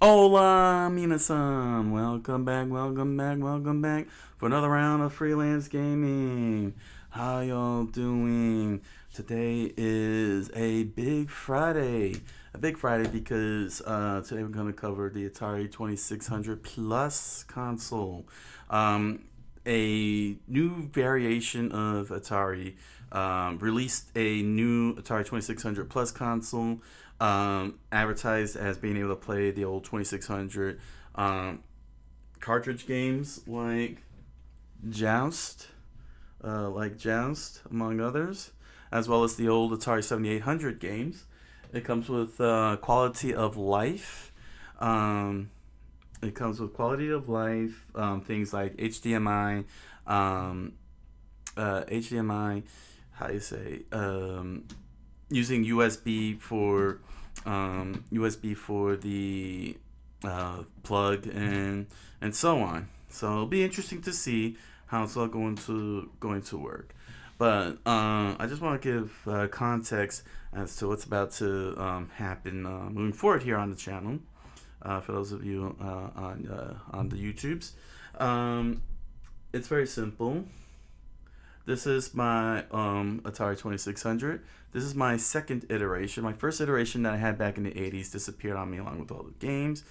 Hola, minasan! Welcome back for another round of freelance gaming. How y'all doing? Today is a big Friday. A big Friday because today we're going to cover the Atari 2600 Plus console. A new variation of Atari released a new Atari 2600 Plus console, advertised as being able to play the old 2600 cartridge games Joust, Joust, among others, as well as the old Atari 7800 games. It comes with quality of life. It comes with quality of life, things like HDMI, how you say, using USB for the plug and so on. So it'll be interesting to see how it's all going to work. But I just want to give context as to what's about to happen moving forward here on the channel. For those of you on the YouTubes, it's very simple. This is my Atari 2600. This is my second iteration. My first iteration that I had back in the 80s disappeared on me along with all the games.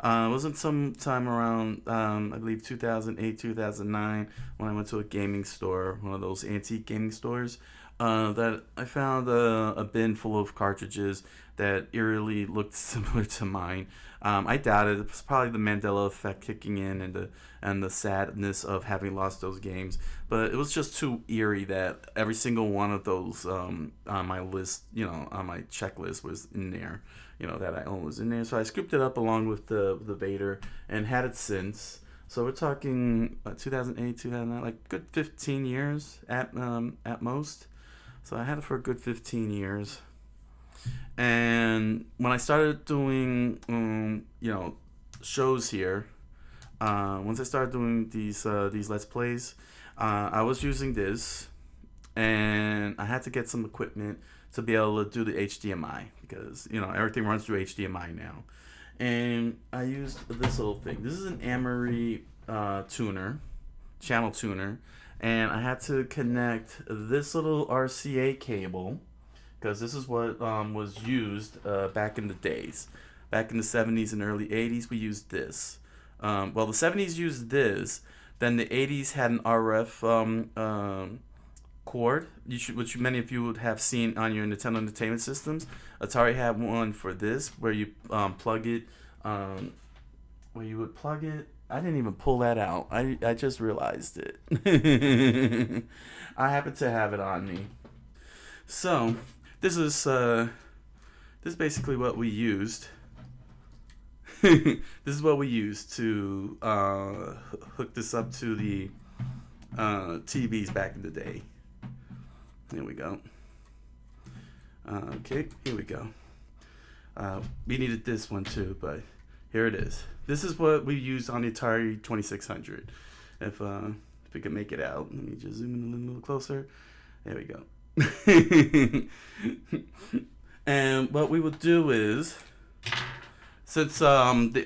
It wasn't some time around, I believe 2008, 2009, when I went to a gaming store, one of those antique gaming stores, that I found a bin full of cartridges that eerily looked similar to mine. I doubt it. It was probably the Mandela effect kicking in and the sadness of having lost those games. But it was just too eerie that every single one of those on my list, on my checklist was in there. That I owned was in there. So I scooped it up along with the Vader and had it since. So we're talking 2008, 2009, like good 15 years at most. So I had it for a good 15 years. And when I started doing, shows here, once I started doing these Let's Plays, I was using this, and I had to get some equipment to be able to do the HDMI because everything runs through HDMI now. And I used this little thing. This is an Amory channel tuner, and I had to connect this little RCA cable because this is what was used back in the days. Back in the 70s and early 80s, we used this. Well, the 70s used this. Then the 80s had an RF cord, which many of you would have seen on your Nintendo Entertainment Systems. Atari had one for this, where you plug it, where you would plug it. I didn't even pull that out. I just realized it. I happen to have it on me. So this is basically what we used. This is what we used to hook this up to the TVs back in the day. Here we go. Okay, here we go. We needed this one too, but here it is. This is what we used on the Atari 2600. If we could make it out, let me just zoom in a little closer. There we go. And what we would do is, since the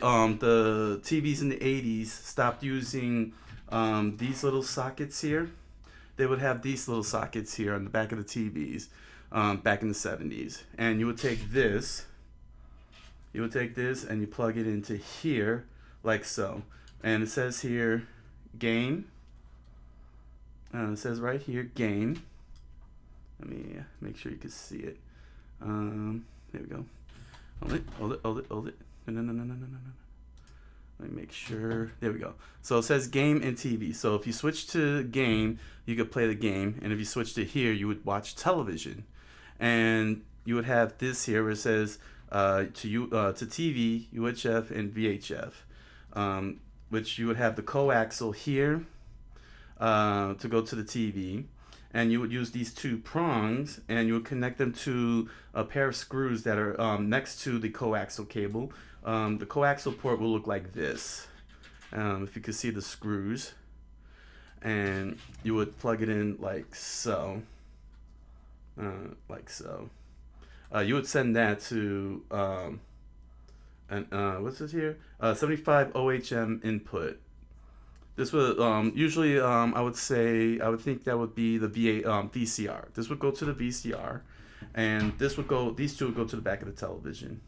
TVs in the 80s stopped using these little sockets here, they would have these little sockets here on the back of the TVs back in the 70s. And you would take this, and you plug it into here like so. And it says here, game. It says right here, game. Let me make sure you can see it. There we go. Hold it. No. Let me make sure. There we go. So it says game and TV. So if you switch to game, you could play the game. And if you switch to here, you would watch television. And you would have this here where it says to TV, UHF, and VHF. Which you would have the coaxial here to go to the TV. And you would use these two prongs, and you would connect them to a pair of screws that are next to the coaxial cable. The coaxial port will look like this, if you could see the screws. And you would plug it in like so. You would send that to and what's this here? 75 OHM input. This would usually I would think that would be the VCR. This would go to the VCR, and these two would go to the back of the television.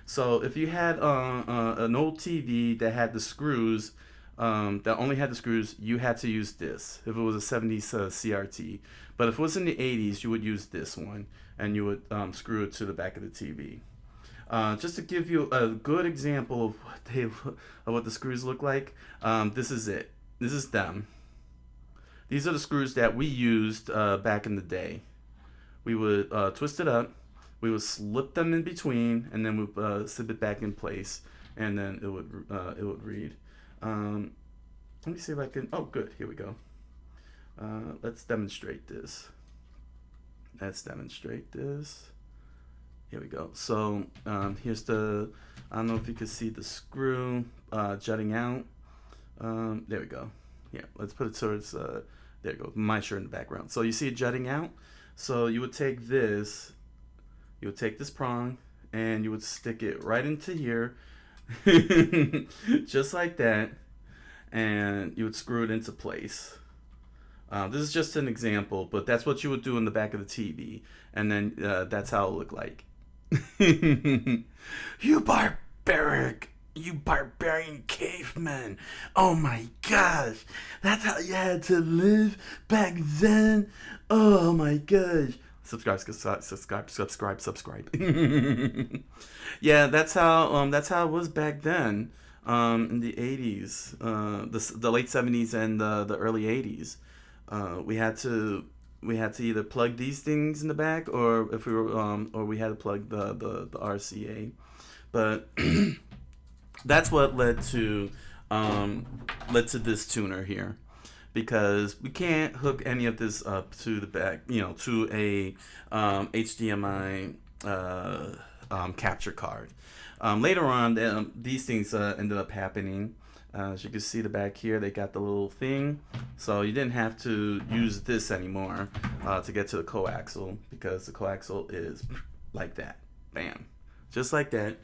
So if you had an old TV that had the screws, that only had the screws, you had to use this. If it was a 70s CRT, but if it was in the 80s, you would use this one, and you would screw it to the back of the TV. Just to give you a good example of what the screws look like, this is it. This is them. These are the screws that we used back in the day. We would twist it up, we would slip them in between, and then we slip it back in place, and then it would read. Let me see if I can. Oh, good. Here we go. Let's demonstrate this. Here we go. So here's the, I don't know if you can see the screw jutting out. There we go. Yeah, let's put it towards, there we go, my shirt in the background. So you see it jutting out? So you would take this prong, and you would stick it right into here, just like that, and you would screw it into place. This is just an example, but that's what you would do in the back of the TV, and then that's how it looked like. You barbarian caveman. Oh my gosh. That's how you had to live back then. Oh my gosh. Subscribe. Yeah, that's how it was back then. In the 80s, the late 70s and the early 80s. We had to either plug these things in the back, or if we were or we had to plug the RCA. But that's what led to this tuner here, because we can't hook any of this up to the back, to a HDMI capture card. Later on, these things ended up happening. As you can see the back here, they got the little thing, so you didn't have to use this anymore to get to the coaxial, because the coaxial is like that, bam, just like that.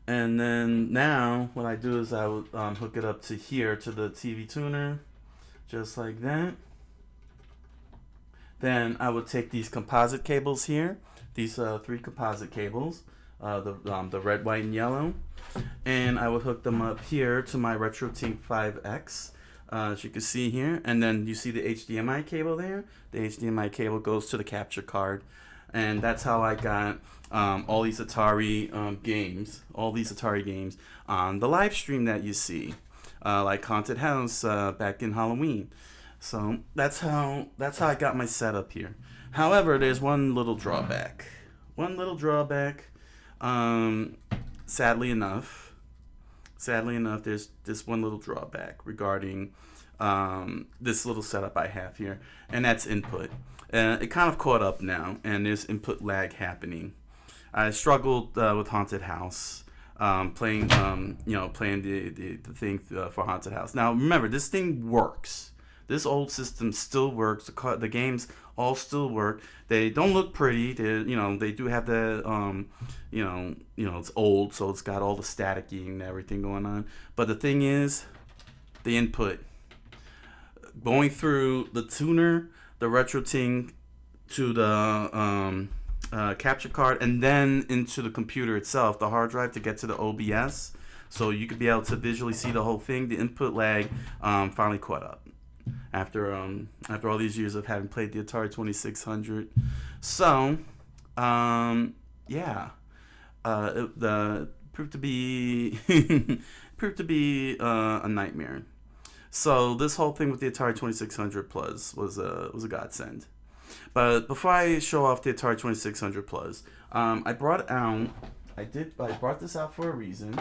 And then now what I do is I would hook it up to here, to the TV tuner, just like that. Then I would take these composite cables here, these 3 composite cables, the red, white, and yellow, and I would hook them up here to my RetroTink 5X, as you can see here. And then you see the HDMI cable there. The HDMI cable goes to the capture card, and that's how I got all these Atari games on the live stream that you see, like Haunted House back in Halloween. So that's how I got my setup here. However, there's one little drawback. Sadly enough, there's this one little drawback regarding this little setup I have here, and that's input. It kind of caught up now, and there's input lag happening. I struggled with Haunted House, playing the thing for Haunted House. Now remember, this thing works. This old system still works. The games all still work. They don't look pretty. They do have the it's old, so it's got all the staticky and everything going on. But the thing is, the input going through the tuner, the RetroTink, to the capture card, and then into the computer itself, the hard drive, to get to the OBS, so you could be able to visually see the whole thing. The input lag finally caught up after all these years of having played the Atari 2600. So it proved to be a nightmare. So this whole thing with the Atari 2600 Plus was a godsend. But before I show off the Atari 2600 Plus, I brought this out for a reason,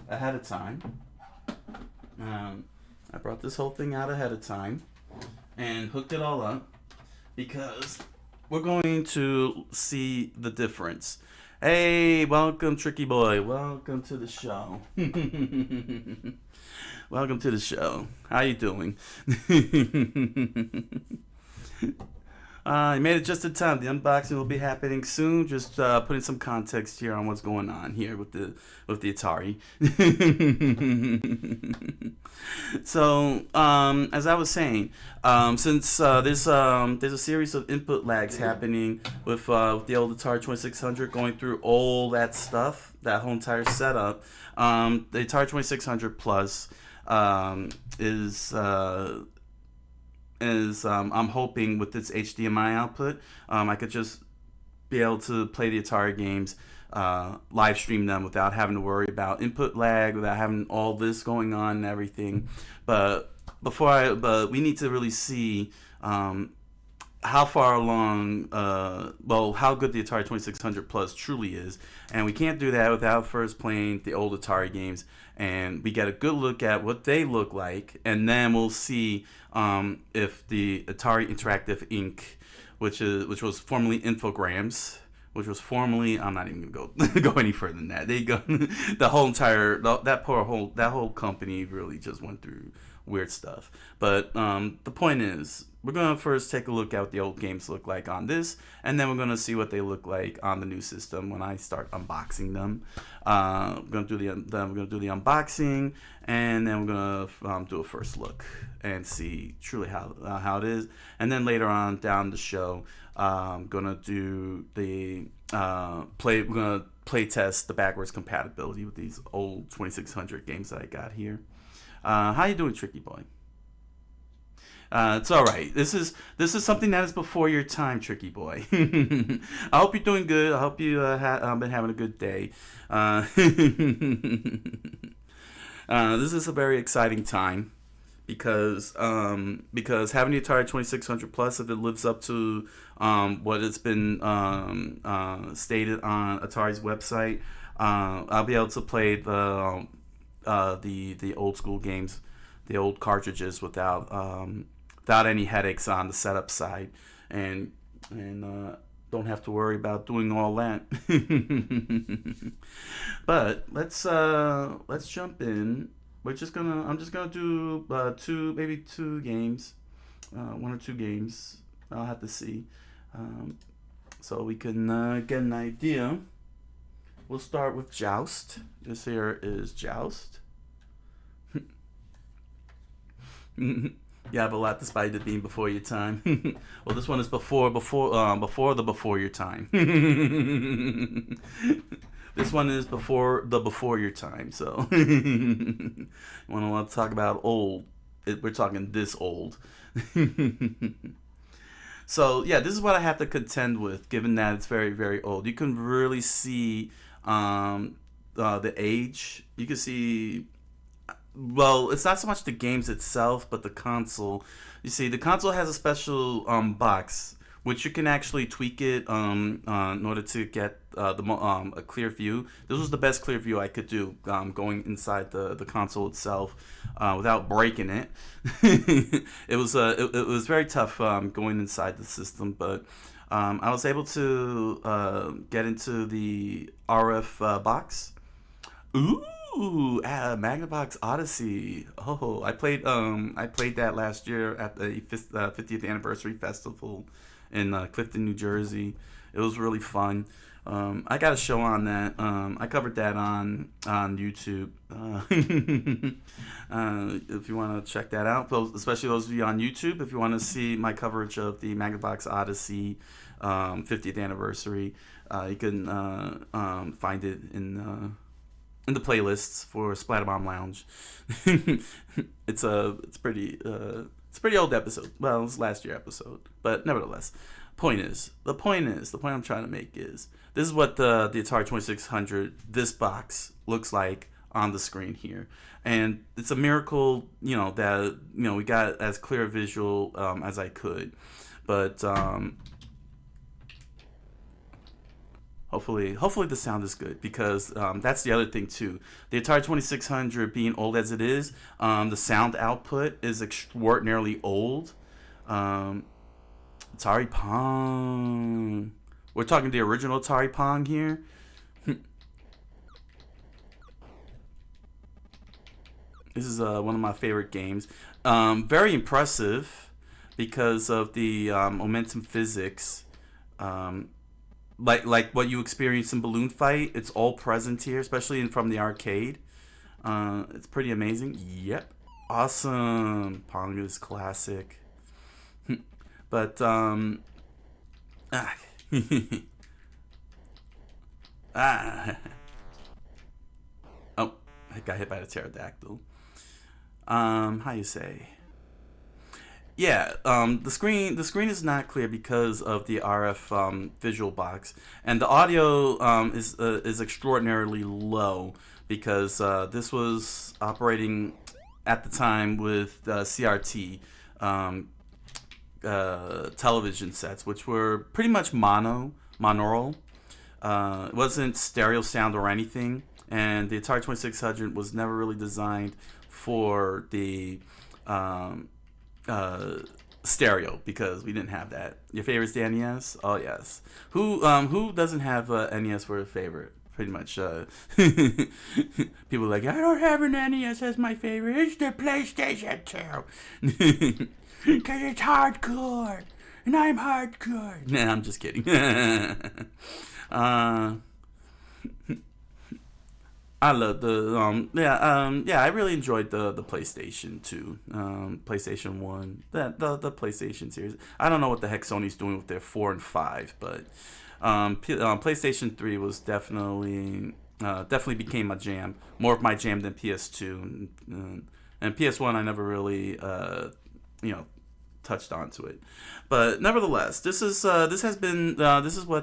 ahead of time. I brought this whole thing out ahead of time and hooked it all up, because we're going to see the difference. Hey, welcome, Tricky Boy. Welcome to the show. Welcome to the show. How you doing? You made it just in time. The unboxing will be happening soon. Just putting some context here on what's going on here with the Atari. So, as I was saying, since there's a series of input lags happening with the old Atari 2600 going through all that stuff, that whole entire setup, the Atari 2600 Plus is I'm hoping with its HDMI output, I could just be able to play the Atari games, live stream them without having to worry about input lag, without having all this going on and everything. But but we need to really see how far along, how good the Atari 2600 Plus truly is. And we can't do that without first playing the old Atari games. And we get a good look at what they look like. And then we'll see if the Atari Interactive Inc., which was formerly Infogrames, which was formerly, I'm not even going to go any further than that. They go, the whole entire, that whole company really just went through weird stuff. But the point is, we're going to first take a look at what the old games look like on this, and then we're going to see what they look like on the new system when I start unboxing them. We're going to do the unboxing, and then we're going to do a first look and see truly how it is. And then later on down the show, I'm going to do the we're going to play test the backwards compatibility with these old 2600 games that I got here. How you doing, Tricky Boy? It's all right. This is something that is before your time, Tricky Boy. I hope you're doing good. I hope you been having a good day. This is a very exciting time because having the Atari 2600 Plus, if it lives up to what it's been stated on Atari's website, I'll be able to play the old school games, the old cartridges without any headaches on the setup side, and don't have to worry about doing all that. But let's jump in. I'm just gonna do two games, one or two games. I'll have to see, so we can get an idea. We'll start with Joust. This here is Joust. You have a lot despite it being before your time. Well, this one is before your time. This one is before your time. So, when I want to talk about old, we're talking this old. So yeah, this is what I have to contend with, given that it's very, very old. You can really see the age. You can see. Well, it's not so much the games itself, but the console. You see, the console has a special box, which you can actually tweak it in order to get a clear view. This was the best clear view I could do, going inside the console itself without breaking it. It was very tough going inside the system, but I was able to get into the RF box. Ooh, Magnavox Odyssey. Oh, I played that last year at the 50th anniversary festival in Clifton, New Jersey. It was really fun. I got a show on that. I covered that on YouTube. If you want to check that out, especially those of you on YouTube, if you want to see my coverage of the Magnavox Odyssey 50th anniversary, you can find it in the playlists for Splatterbomb Lounge. It's a pretty old episode. Well, it's last year episode, but nevertheless, the point I'm trying to make is this is what the Atari 2600, this box, looks like on the screen here, and it's a miracle, that we got as clear a visual as I could, but Hopefully the sound is good, because that's the other thing too. The Atari 2600, being old as it is, the sound output is extraordinarily old. Atari Pong. We're talking the original Atari Pong here. This is one of my favorite games. Very impressive, because of the momentum physics. Like what you experience in Balloon Fight, it's all present here, especially from the arcade. It's pretty amazing. Yep, awesome. Pong is classic. But ah, ah. Oh, I got hit by the pterodactyl. How you say? Yeah, the screen is not clear because of the RF visual box, and the audio is extraordinarily low because this was operating at the time with CRT television sets, which were pretty much monaural. It wasn't stereo sound or anything, and the Atari 2600 was never really designed for the stereo because we didn't have that. Your favorite's the NES? Oh yes. Who doesn't have NES for a favorite? Pretty much. People are like, I don't have an NES as my favorite. It's the PlayStation 2. Because it's hardcore. And I'm hardcore. Nah, I'm just kidding. I love the I really enjoyed the PlayStation 2, PlayStation 1, the PlayStation series. I don't know what the heck Sony's doing with their 4 and 5, but PlayStation 3 was definitely became my jam, more of my jam than PS2, and PS1 I never really touched onto it. But nevertheless, this is what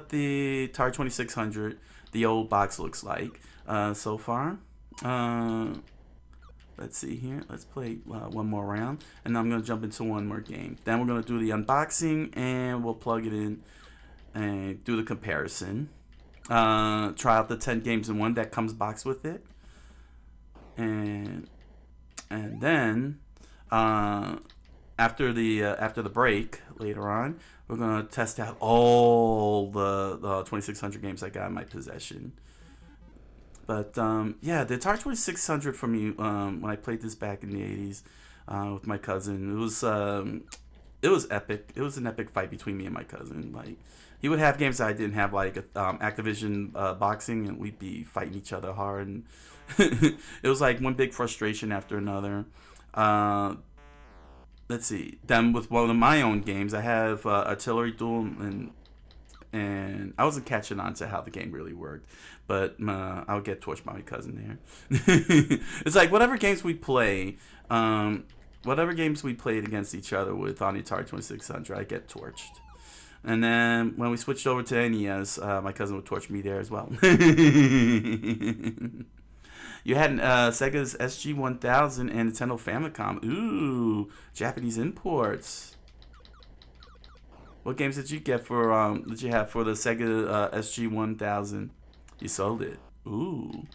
the Atari 2600, the old box, looks like so far. Let's see here. Let's play one more round, and then I'm gonna jump into one more game. Then we're gonna do the unboxing, and we'll plug it in and do the comparison. Try out the 10 games in one that comes boxed with it, and then after the break later on, we're gonna test out all the 2600 games I got in my possession. But the Atari 2600 for me, when I played this back in the 80s with my cousin, it was epic. It was an epic fight between me and my cousin. Like, he would have games that I didn't have, like Activision boxing, and we'd be fighting each other hard. And it was like one big frustration after another. Let's see. Then with one of my own games, I have Artillery Duel, and I wasn't catching on to how the game really worked, but I would get torched by my cousin there. It's like whatever games we played against each other with on the Atari 2600, I get torched. And then when we switched over to NES, my cousin would torch me there as well. You had Sega's SG-1000 and Nintendo Famicom. Ooh, Japanese imports. What games did you get for did you have for the Sega SG-1000? You sold it. Ooh.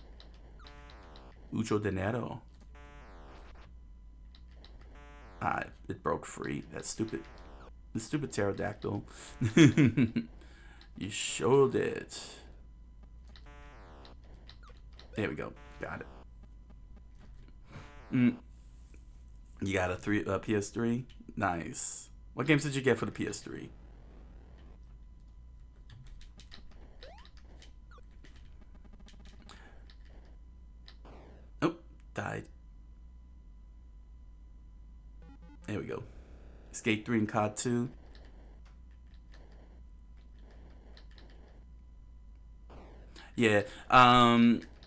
Mucho dinero. It broke free. That's stupid. The stupid pterodactyl. You showed it. There we go. Got it. You got a PS3? Nice. What games did you get for the PS3? Oh, died. There we go. Skate 3 and COD 2. Yeah.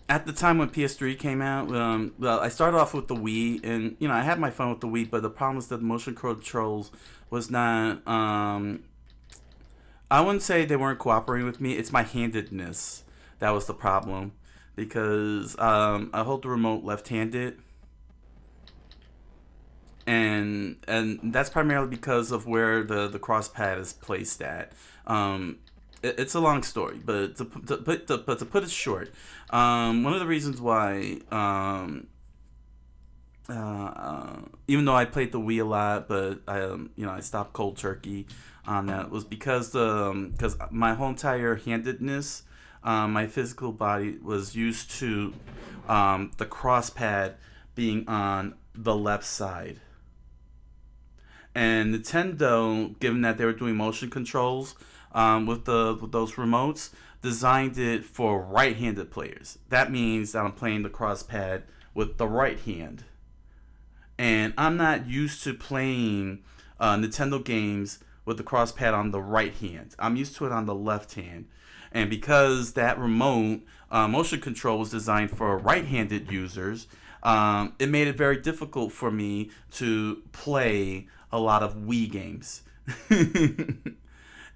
At the time when PS3 came out, well, I started off with the Wii, and I had my fun with the Wii, but the problem is that the motion controls was not. I wouldn't say they weren't cooperating with me. It's my handedness that was the problem, because I hold the remote left-handed, and that's primarily because of where the cross pad is placed at. It's a long story, but to put it short, one of the reasons why, even though I played the Wii a lot, but I stopped cold turkey on that, was because my whole entire handedness, my physical body was used to the cross pad being on the left side. And Nintendo, given that they were doing motion controls with those remotes, designed it for right-handed players. That means that I'm playing the cross-pad with the right hand, and I'm not used to playing Nintendo games with the cross-pad on the right hand. I'm used to it on the left hand, and because that remote motion control was designed for right-handed users, it made it very difficult for me to play a lot of Wii games.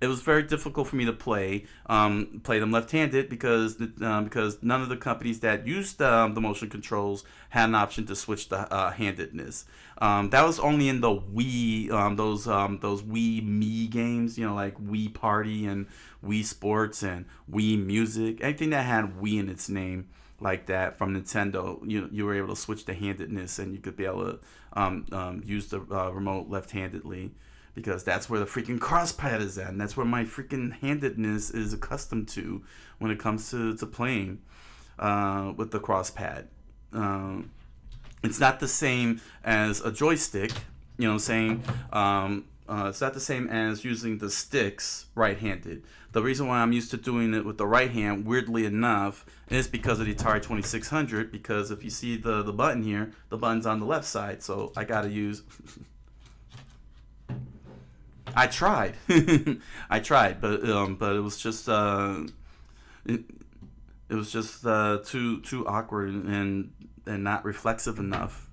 It was very difficult for me to play them left-handed because none of the companies that used the motion controls had an option to switch the handedness. That was only in the Wii, those Wii Me games, like Wii Party and Wii Sports and Wii Music. Anything that had Wii in its name like that from Nintendo, you were able to switch the handedness, and you could be able to use the remote left-handedly, because that's where the freaking cross-pad is at, and that's where my freaking handedness is accustomed to when it comes to playing with the cross-pad. It's not the same as a joystick, you know what I'm saying? It's not the same as using the sticks right-handed. The reason why I'm used to doing it with the right hand, weirdly enough, is because of the Atari 2600, because if you see the button here, the button's on the left side, so I gotta use... I tried, but it was just it was just too awkward and not reflexive enough.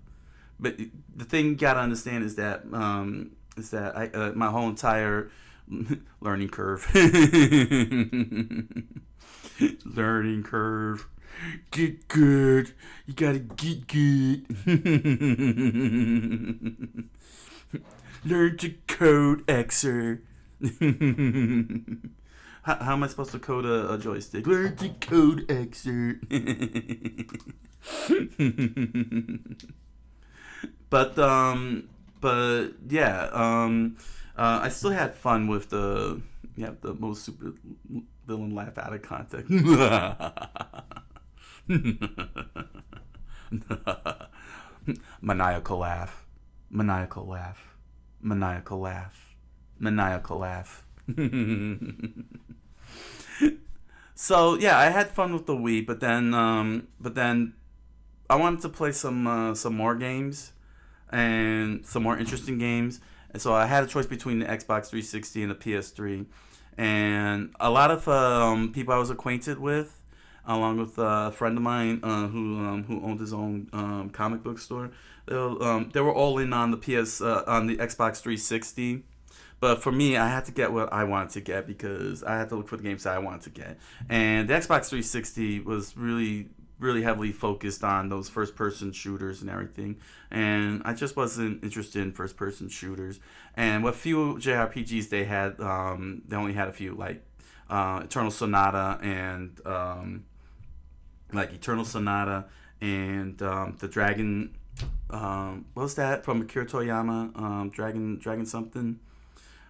But the thing you gotta understand is that I my whole entire learning curve, learning curve, get good. You gotta get good. Learn to code Xer. How am I supposed to code a joystick? Learn to code Xer. but yeah, I still had fun with the most super villain laugh out of context. Maniacal laugh. Maniacal laugh. Maniacal laugh. Maniacal laugh. So yeah, I had fun with the Wii, but then I wanted to play some more games and some more interesting games, and so I had a choice between the Xbox 360 and the PS3, and a lot of people I was acquainted with, along with a friend of mine who owned his own comic book store. They were all in on the Xbox 360, but for me, I had to get what I wanted to get because I had to look for the games that I wanted to get. And the Xbox 360 was really, really heavily focused on those first-person shooters and everything, and I just wasn't interested in first-person shooters. And what few JRPGs they had, they only had a few, like Eternal Sonata and the Dragon. What was that from Akira Toriyama? Dragon something.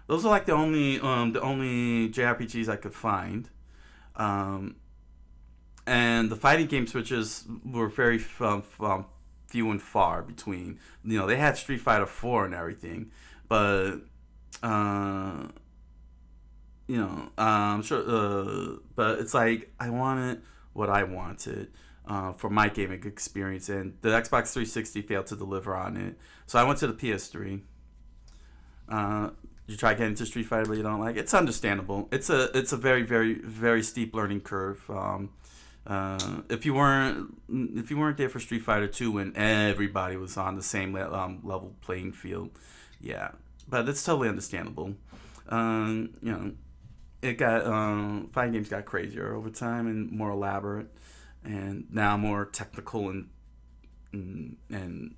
Those are like the only JRPGs I could find, and the fighting game switches were very few and far between. They had Street Fighter 4 and everything, but I'm sure. But it's like I wanted what I wanted. For my gaming experience, and the Xbox 360 failed to deliver on it. So I went to the PS3. You try getting into Street Fighter, but you don't like it. It's understandable. It's a very, very, very steep learning curve. If you weren't there for Street Fighter 2 when everybody was on the same level playing field, yeah, but it's totally understandable. It got fighting games got crazier over time and more elaborate, and now more technical and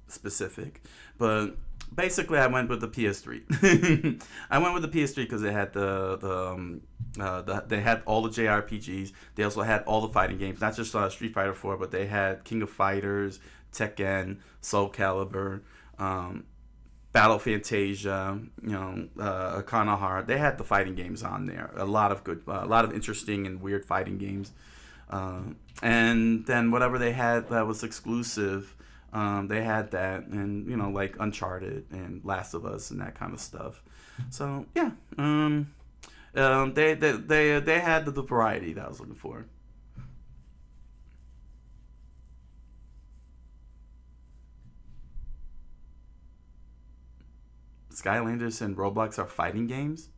specific. But basically, I went with the PS3. I went with the PS3 because they had they had all the JRPGs. They also had all the fighting games, not just Street Fighter 4, but they had King of Fighters, Tekken, Soul Calibur, Battle Fantasia, Arcana Heart. They had the fighting games on there. A lot of interesting and weird fighting games. And then whatever they had that was exclusive They had that, and you know, like Uncharted and Last of Us and that kind of stuff. So yeah, they had the variety that I was looking for. Skylanders and Roblox are fighting games,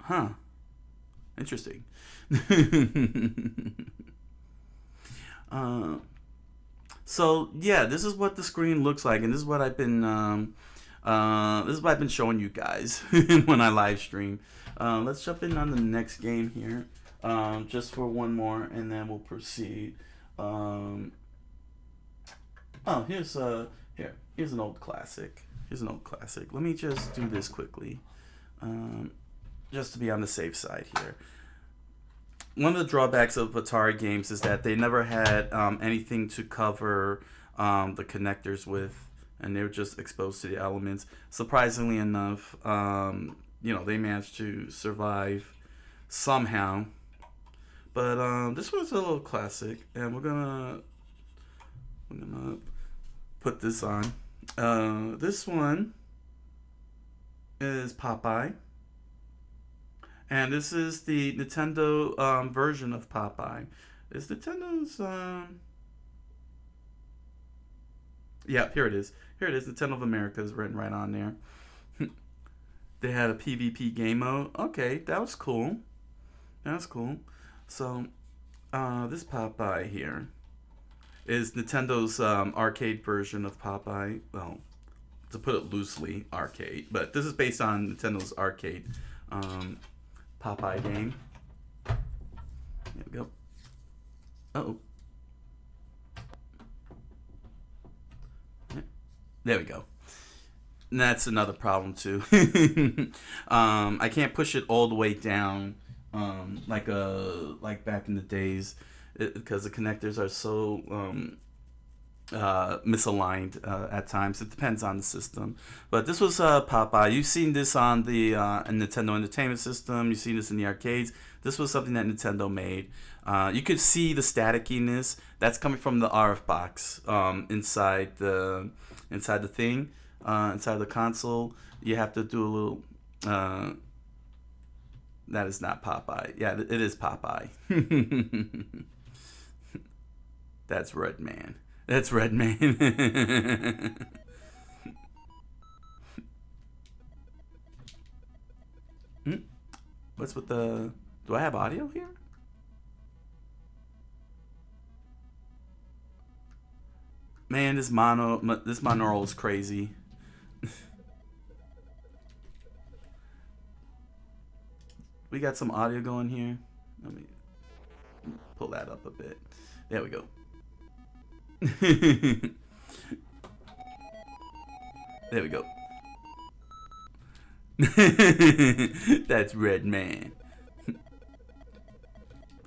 huh? Interesting. uh, so yeah, this is what the screen looks like, and this is what I've been showing you guys when I live stream. Let's jump in on the next game here, just for one more, and then we'll proceed. Um, oh, here's an old classic. Here's an old classic. Let me just do this quickly, um, just to be on the safe side here. One of the drawbacks of Atari games is that they never had anything to cover the connectors with, and they were just exposed to the elements. Surprisingly enough, they managed to survive somehow. But this was a little classic, and we're gonna put this on. This one is Popeye. And this is the Nintendo version of Popeye. Is Nintendo's yeah, here it is. Here it is. Nintendo of America is written right on there. They had a PvP game mode. Okay, that was cool. That's cool. So, this Popeye here is Nintendo's arcade version of Popeye. Well, to put it loosely, arcade. But this is based on Nintendo's arcade Popeye game. There we go. Oh. There we go. And that's another problem too. I can't push it all the way down, like back in the days, because the connectors are so misaligned at times. It depends on the system. But this was Popeye. You've seen this on the Nintendo Entertainment System. You've seen this in the arcades. This was something that Nintendo made. You could see the staticiness that's coming from the RF box inside the thing, inside the console. You have to do a little. That is not Popeye. Yeah, it is Popeye. That's Red Man. That's Red Man. What's with the... Do I have audio here? Man, this monaural is crazy. We got some audio going here. Let me pull that up a bit. There we go. There we go. That's Red Man.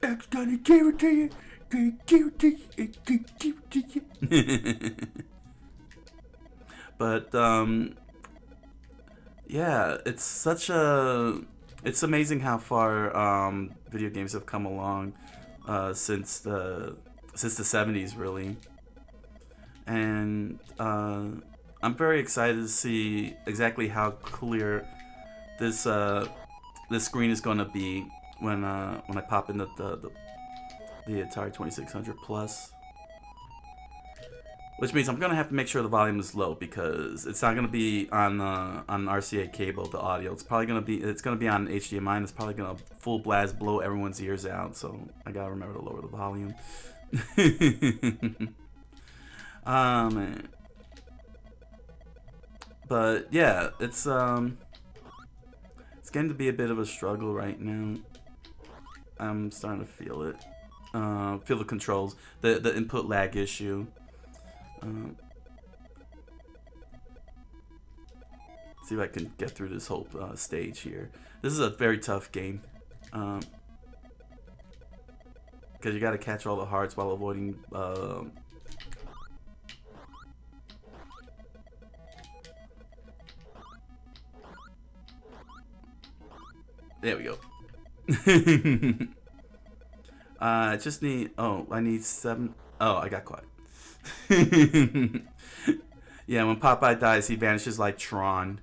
X gonna give it to you. But yeah, it's amazing how far video games have come along since the 70s, really. And I'm very excited to see exactly how clear this screen is going to be when I pop in the Atari 2600 Plus. Which means I'm gonna have to make sure the volume is low, because it's not gonna be on RCA cable, the audio. It's gonna be on HDMI, and it's probably gonna full blast blow everyone's ears out. So I gotta remember to lower the volume. Man. But yeah, it's getting to be a bit of a struggle right now. I'm starting to feel it. Feel the controls, the input lag issue. See if I can get through this whole stage here. This is a very tough game, because you got to catch all the hearts while avoiding. There we go. I just need. Oh, I need 7. Oh, I got caught. Yeah, when Popeye dies, he vanishes like Tron.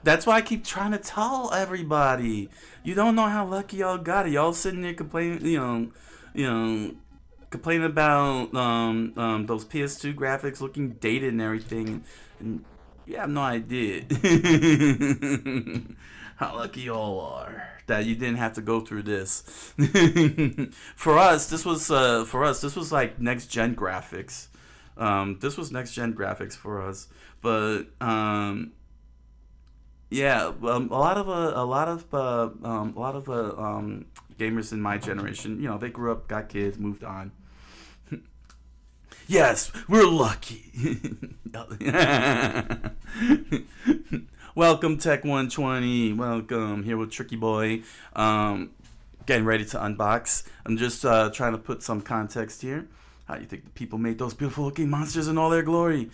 That's why I keep trying to tell everybody. You don't know how lucky y'all got it. Y'all sitting there complaining, you know, complaining about those PS2 graphics looking dated and everything, and you have no idea how lucky y'all are that you didn't have to go through this. For us this was like next gen graphics. This was next gen graphics for us, but yeah, a lot of gamers in my generation, they grew up, got kids, moved on. Yes, we're lucky. Welcome, Tech 120. Welcome here with Tricky Boy. Getting ready to unbox. I'm just trying to put some context here. How do you think the people made those beautiful looking monsters in all their glory?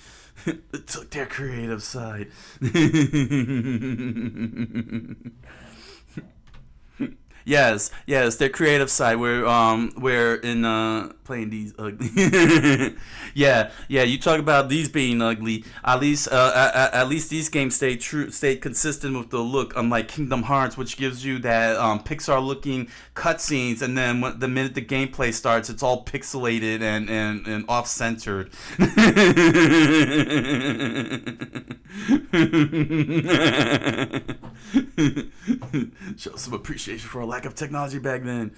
It took their creative side. Yes, their creative side. We're in playing these ugly. Yeah. You talk about these being ugly. At least these games stay consistent with the look. Unlike Kingdom Hearts, which gives you that Pixar looking cutscenes, and then the minute the gameplay starts, it's all pixelated and off centered. Show some appreciation for a lack of technology back then.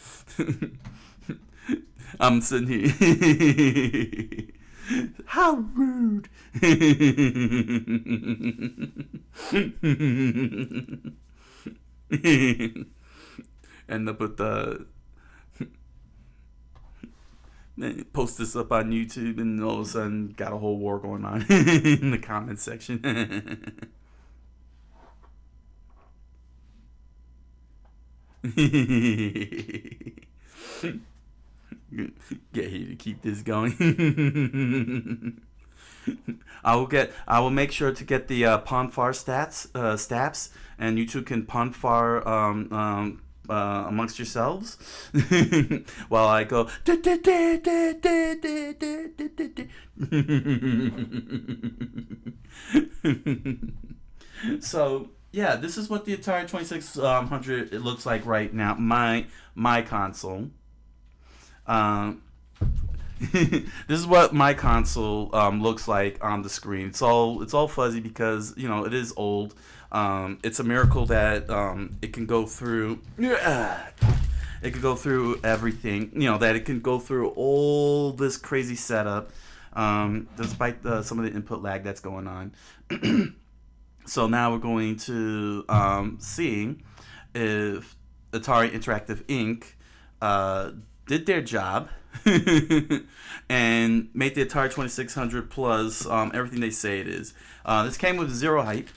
I'm sitting here. How rude. End up with the post this up on YouTube, and all of a sudden got a whole war going on in the comment section. Get here to keep this going. I will make sure to get the Ponfar stats, and you two can Ponfar amongst yourselves while I go. So yeah, this is what the Atari 2600 it looks like right now. My console. This is what my console looks like on the screen. It's all fuzzy because it is old. It's a miracle that it can go through. It can go through everything. That it can go through all this crazy setup, despite some of the input lag that's going on. So now we're going to see if Atari Interactive Inc. Did their job and made the Atari 2600 Plus everything they say it is. This came with zero hype.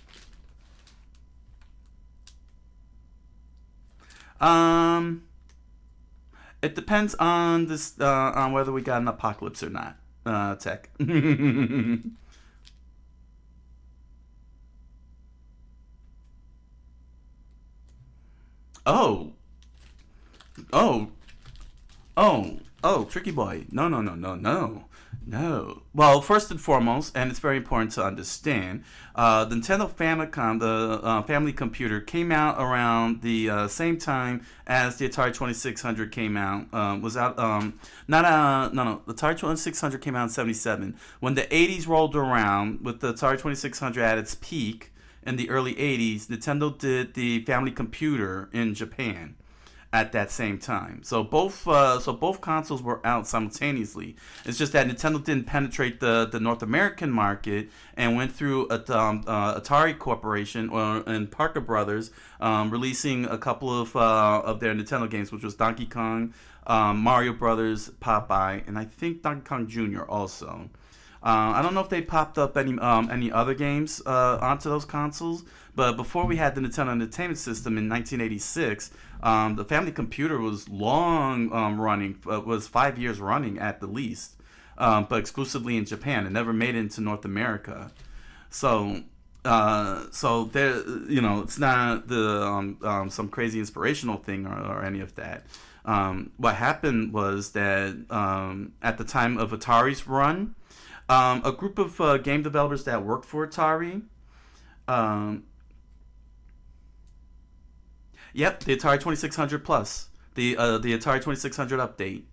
It depends on this on whether we got an apocalypse or not. Tech. Oh, oh, Tricky Boy. No. Well, first and foremost, and it's very important to understand, the Nintendo Famicom, the family computer, came out around the same time as the Atari 2600 came out. Was out, no. The Atari 2600 came out in '77. When the '80s rolled around, with the Atari 2600 at its peak in the early '80s, Nintendo did the family computer in Japan at that same time. So both consoles were out simultaneously. It's just that Nintendo didn't penetrate the North American market and went through Atari Corporation and Parker Brothers, releasing a couple of their Nintendo games, which was Donkey Kong, Mario Brothers, Popeye, and I think Donkey Kong Jr. also. I don't know if they popped up any other games onto those consoles, but before we had the Nintendo Entertainment System in 1986, the family computer was long running, was 5 years running at the least, but exclusively in Japan. It never made it into North America. So So there, it's not the some crazy inspirational thing or any of that. What happened was that at the time of Atari's run, a group of game developers that worked for Atari, um, yep, the Atari 2600 Plus, the Atari 2600 update.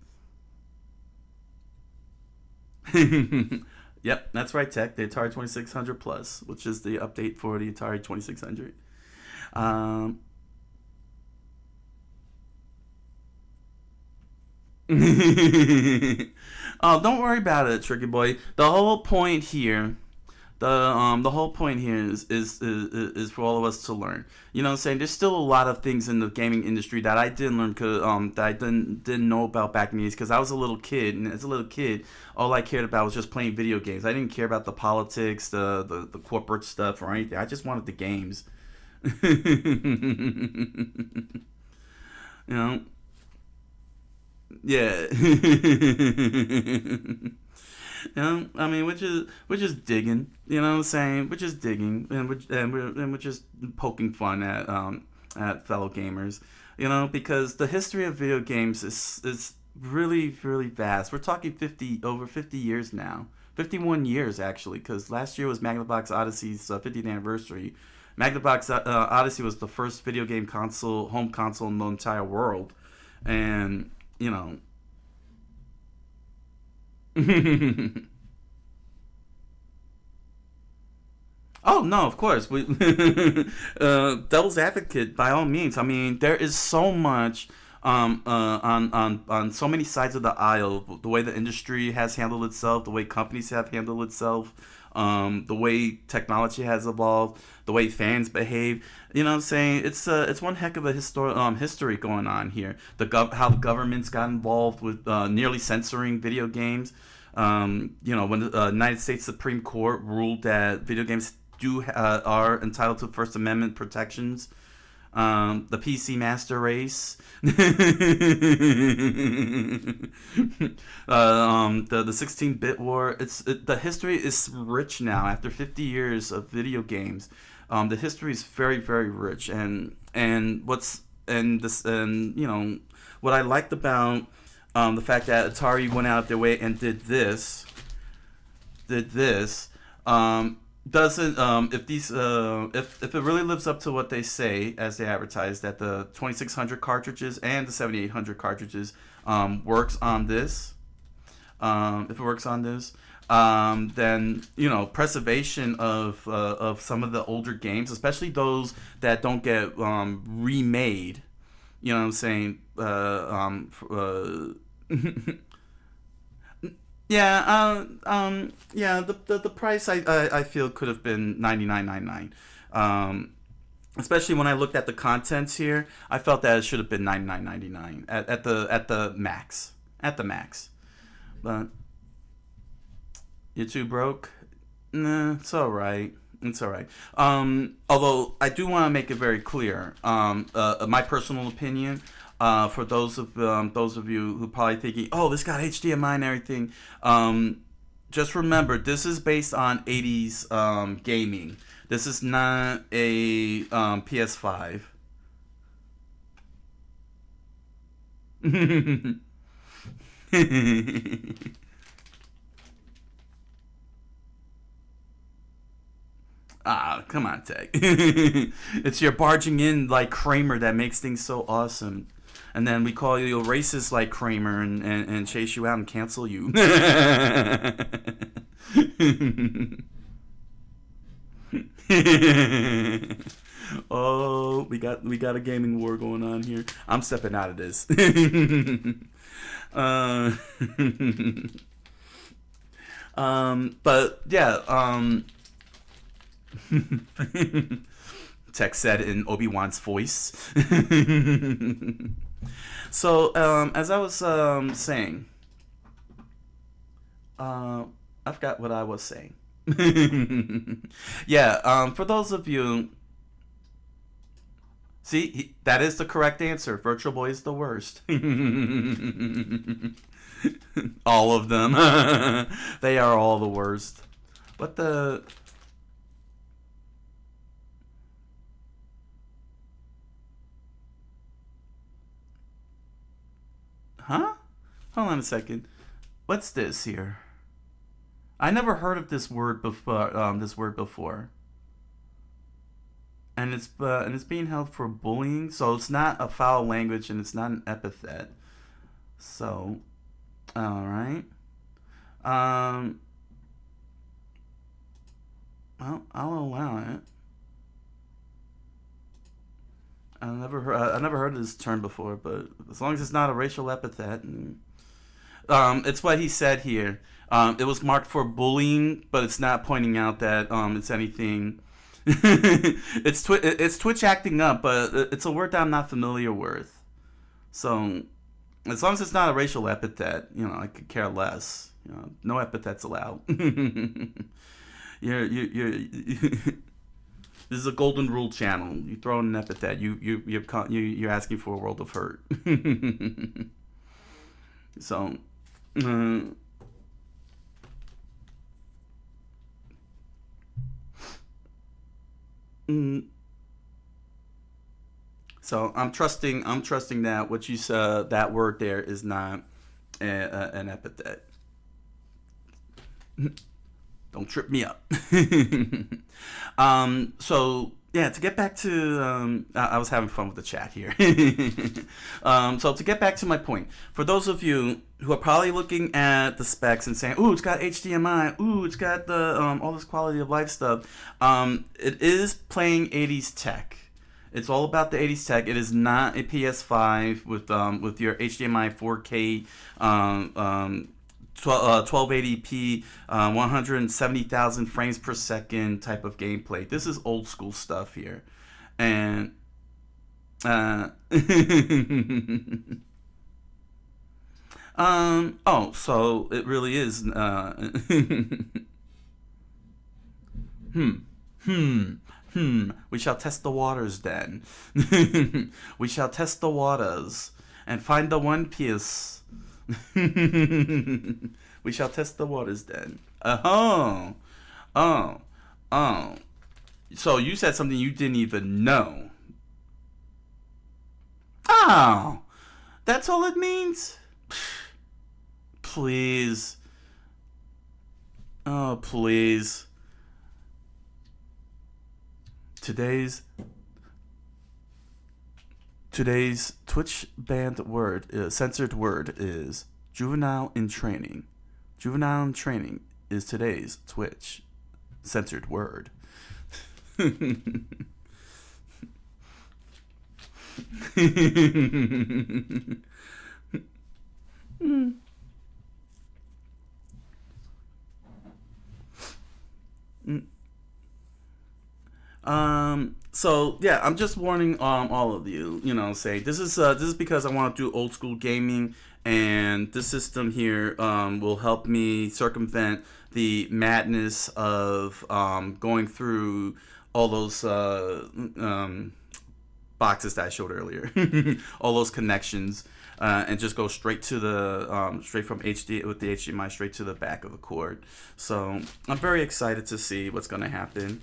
Yep, that's right, Tech. The Atari 2600 Plus, which is the update for the Atari 2600. Um, oh, don't worry about it, Tricky Boy. The whole point here, the whole point here is for all of us to learn. You know what I'm saying? There's still a lot of things in the gaming industry that I didn't learn, that I didn't know about back in the days because I was a little kid, and as a little kid, all I cared about was just playing video games. I didn't care about the politics, the corporate stuff, or anything. I just wanted the games. You know? Yeah. I mean, we're just digging. You know what I'm saying? We're just digging, and we're just poking fun at fellow gamers. Because the history of video games is really really vast. We're talking 50 years now. 51 years actually, because last year was Magnavox Odyssey's 50th anniversary. Magnavox Odyssey was the first video game home console in the entire world, and you know. Oh no, of course. We devil's advocate by all means. I mean, there is so much on so many sides of the aisle. The way the industry has handled itself, the way companies have handled itself, the way technology has evolved, the way fans behave. You know what I'm saying? It's one heck of a history going on here. How the governments got involved with nearly censoring video games. When the United States Supreme Court ruled that video games are entitled to First Amendment protections. The PC Master Race, the 16-bit war. The history is rich now after 50 years of video games. The history is very very rich, and what I liked about the fact that Atari went out of their way and did this doesn't if it really lives up to what they say as they advertise that the 2600 cartridges and the 7800 cartridges works on this, if it works on this, then preservation of some of the older games, especially those that don't get remade, you know what I'm saying, yeah, yeah. The price I feel could have been 99.99. Especially when I looked at the contents here, I felt that it should have been 99.99 at the max, But you're too broke. Nah, it's all right. It's all right. Although I do want to make it very clear, my personal opinion. For those of you who probably thinking, oh, this got HDMI and everything, just remember this is based on 80s gaming. This is not a PS5. Ah, come on, Tech. It's your barging in like Kramer that makes things so awesome. And then we call you a racist like Kramer and chase you out and cancel you. Oh, we got a gaming war going on here. I'm stepping out of this. uh, but yeah, Tech said in Obi-Wan's voice. So, as I was saying, I forgot what I was saying. Yeah, for those of you, see, that is the correct answer. Virtual Boy is the worst. All of them. They are all the worst. What the... huh? Hold on a second. What's this here? I never heard of this word before. And it's being held for bullying, so it's not a foul language and it's not an epithet. So, all right. Well, I'll allow it. I never heard of this term before, but as long as it's not a racial epithet, it's what he said here. It was marked for bullying, but it's not pointing out that it's anything. It's Twitch acting up, but it's a word that I'm not familiar with. So as long as it's not a racial epithet, I could care less. No epithets allowed. you're This is a golden rule channel. You throw in an epithet, you're asking for a world of hurt. So, so I'm trusting that what you said, that word there is not an epithet. Don't trip me up. So yeah, to get back to, I was having fun with the chat here. So to get back to my point, for those of you who are probably looking at the specs and saying, "Ooh, it's got HDMI. Ooh, it's got the all this quality of life stuff." It is playing 80s tech. It's all about the 80s tech. It is not a PS5 with your HDMI 4K 1280p 170,000 frames per second type of gameplay. This is old school stuff here. And so it really is we shall test the waters then. We shall test the waters and find the One Piece. We shall test the waters then. Oh. So you said something you didn't even know. Oh. That's all it means? Please. Oh, please. Today's Twitch banned word, censored word is juvenile in training. Juvenile in training is today's Twitch censored word. So yeah, I'm just warning all of you, say this is because I want to do old school gaming, and this system here will help me circumvent the madness of going through all those boxes that I showed earlier, all those connections, and just go straight to the straight from HD with the HDMI straight to the back of the cord. So I'm very excited to see what's going to happen.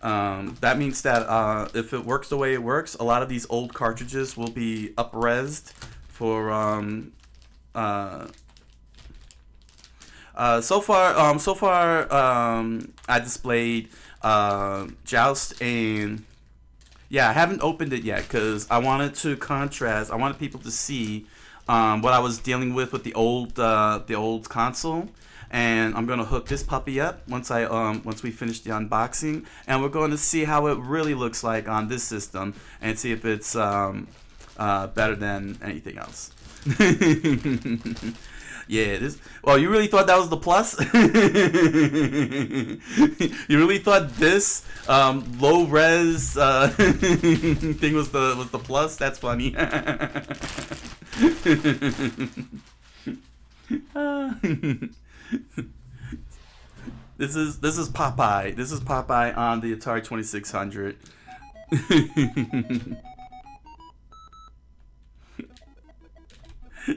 That means that if it works the way it works, a lot of these old cartridges will be up-resed for so far I displayed Joust, and yeah, I haven't opened it yet because I wanted to contrast. I wanted people to see what I was dealing with the old console. And I'm gonna hook this puppy up once we finish the unboxing, and we're going to see how it really looks like on this system, and see if it's better than anything else. Yeah, well, you really thought that was the plus? You really thought this low res thing was the plus? That's funny. This is Popeye. This is Popeye on the Atari 2600.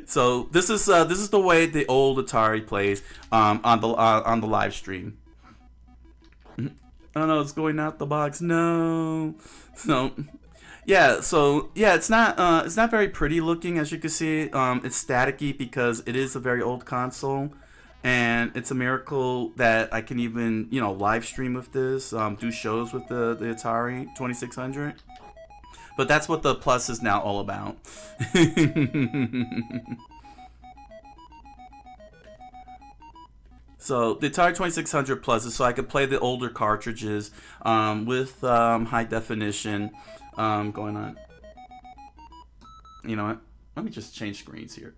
So this is the way the old Atari plays on the live stream. Oh no, it's going out the box. No. So Yeah, so yeah, it's not very pretty looking as you can see. It's staticky because it is a very old console, and it's a miracle that I can even live stream with this, do shows with the Atari 2600. But that's what the Plus is now all about. So the Atari 2600 Plus is so I could play the older cartridges with high definition going on. You know what? Let me just change screens here.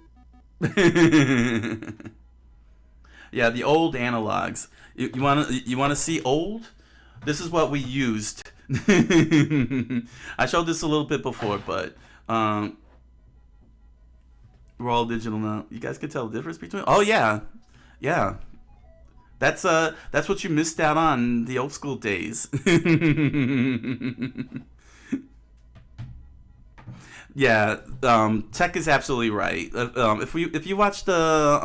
Yeah, the old analogs. You wanna see old? This is what we used. I showed this a little bit before, but we're all digital now. You guys can tell the difference between. Oh yeah, yeah. That's what you missed out on in the old school days. Yeah, Tech is absolutely right. If you watch the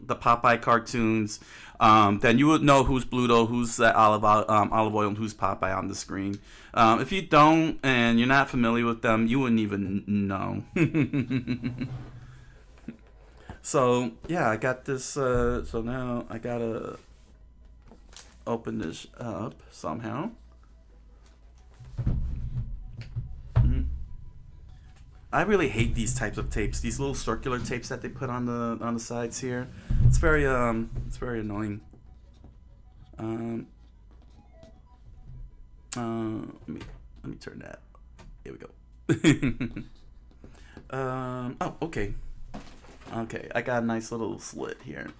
Popeye cartoons, then you would know who's Bluto, who's Olive Oil, and who's Popeye on the screen. If you don't and you're not familiar with them, you wouldn't even know. So yeah, I got this. So now I gotta open this up somehow. Mhm. I really hate these types of tapes. These little circular tapes that they put on the sides here. It's very annoying. Um, let me turn that. Here we go. Oh, okay. Okay, I got a nice little slit here.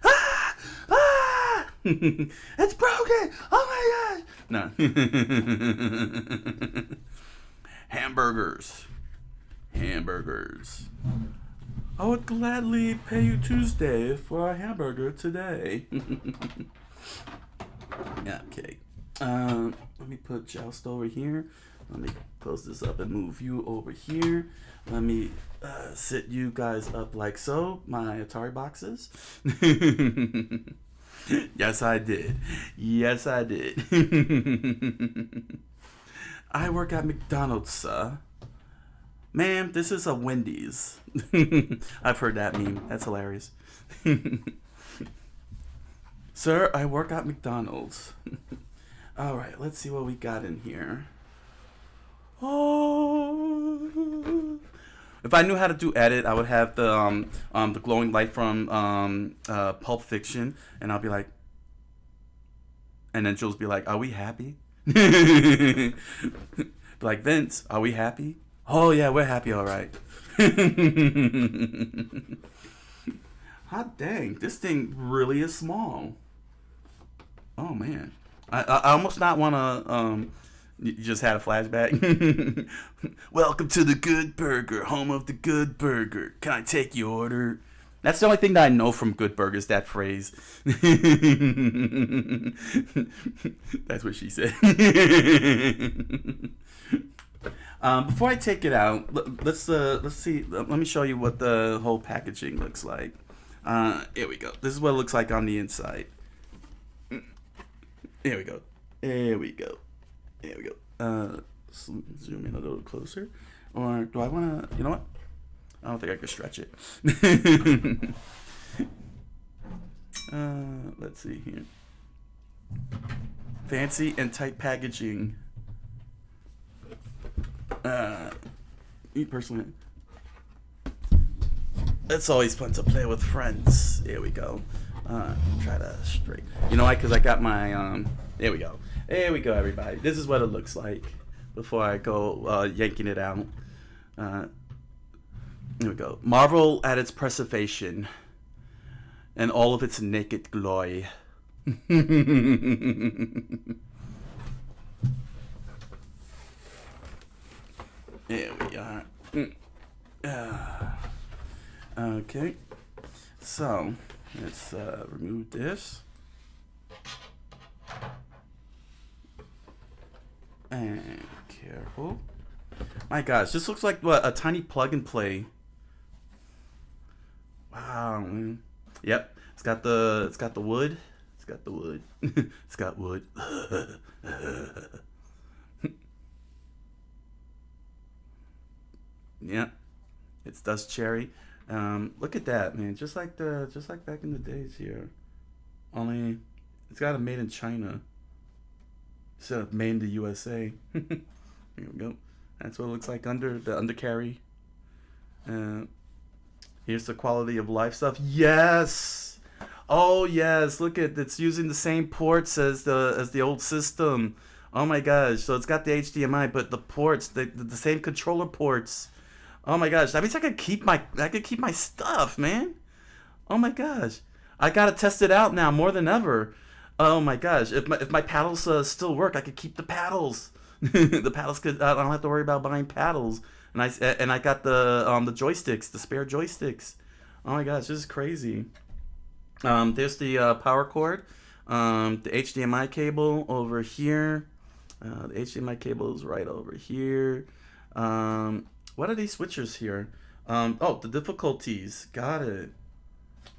Ah! Ah! It's broken! Oh my god! No. Hamburgers. Hamburgers. I would gladly pay you Tuesday for a hamburger today. Yeah, okay. Let me put Joust over here. Let me close this up and move you over here. Let me sit you guys up like so, my Atari boxes. Yes, I did. Yes, I did. I work at McDonald's, sir. Ma'am, this is a Wendy's. I've heard that meme. That's hilarious. Sir, I work at McDonald's. All right, let's see what we got in here. Oh, if I knew how to do edit, I would have the glowing light from Pulp Fiction, and I'll be like, and then Jules be like, "Are we happy?" Be like, Vince, are we happy? Oh yeah, we're happy, all right. Hot dang, this thing really is small. Oh man, I almost not want to. You just had a flashback. Welcome to the Good Burger, home of the Good Burger. Can I take your order? That's the only thing that I know from Good Burgers. That phrase. That's what she said. Before I take it out, let's see. Let me show you what the whole packaging looks like. Here we go. This is what it looks like on the inside. Here we go. Here we go. Here we go. Zoom in a little closer. Or do I want to... You know what? I don't think I can stretch it. Let's see here. Fancy and tight packaging. Me personally... It's always fun to play with friends. Here we go. Try to straight. You know why? Because I got my there we go. There we go, everybody. This is what it looks like before I go yanking it out. Here we go. Marvel at its preservation and all of its naked glory. There we are. Okay. So let's remove this. And careful. My gosh, this looks like what, a tiny plug and play. wow, man. Yep, it's got the wood. It's got the wood. It's got wood. Yeah, it's dust cherry. Look at that, man. Just like back in the days here. Only it's got a made in China instead of made in the USA. Here we go. That's what it looks like under the undercarry. Here's the quality of life stuff. Yes. Oh yes. Look at it's using the same ports as the old system. Oh my gosh. So it's got the HDMI, but the ports, the same controller ports. Oh my gosh. That means I could keep my stuff, man. Oh my gosh. I gotta test it out now more than ever. Oh my gosh. If my paddles still work, I could keep the paddles. The paddles could. I don't have to worry about buying paddles. And I got the joysticks, the spare joysticks. Oh my gosh, this is crazy. There's the power cord, the HDMI cable over here. The HDMI cable is right over here. What are these switchers here? Oh, the difficulties. Got it.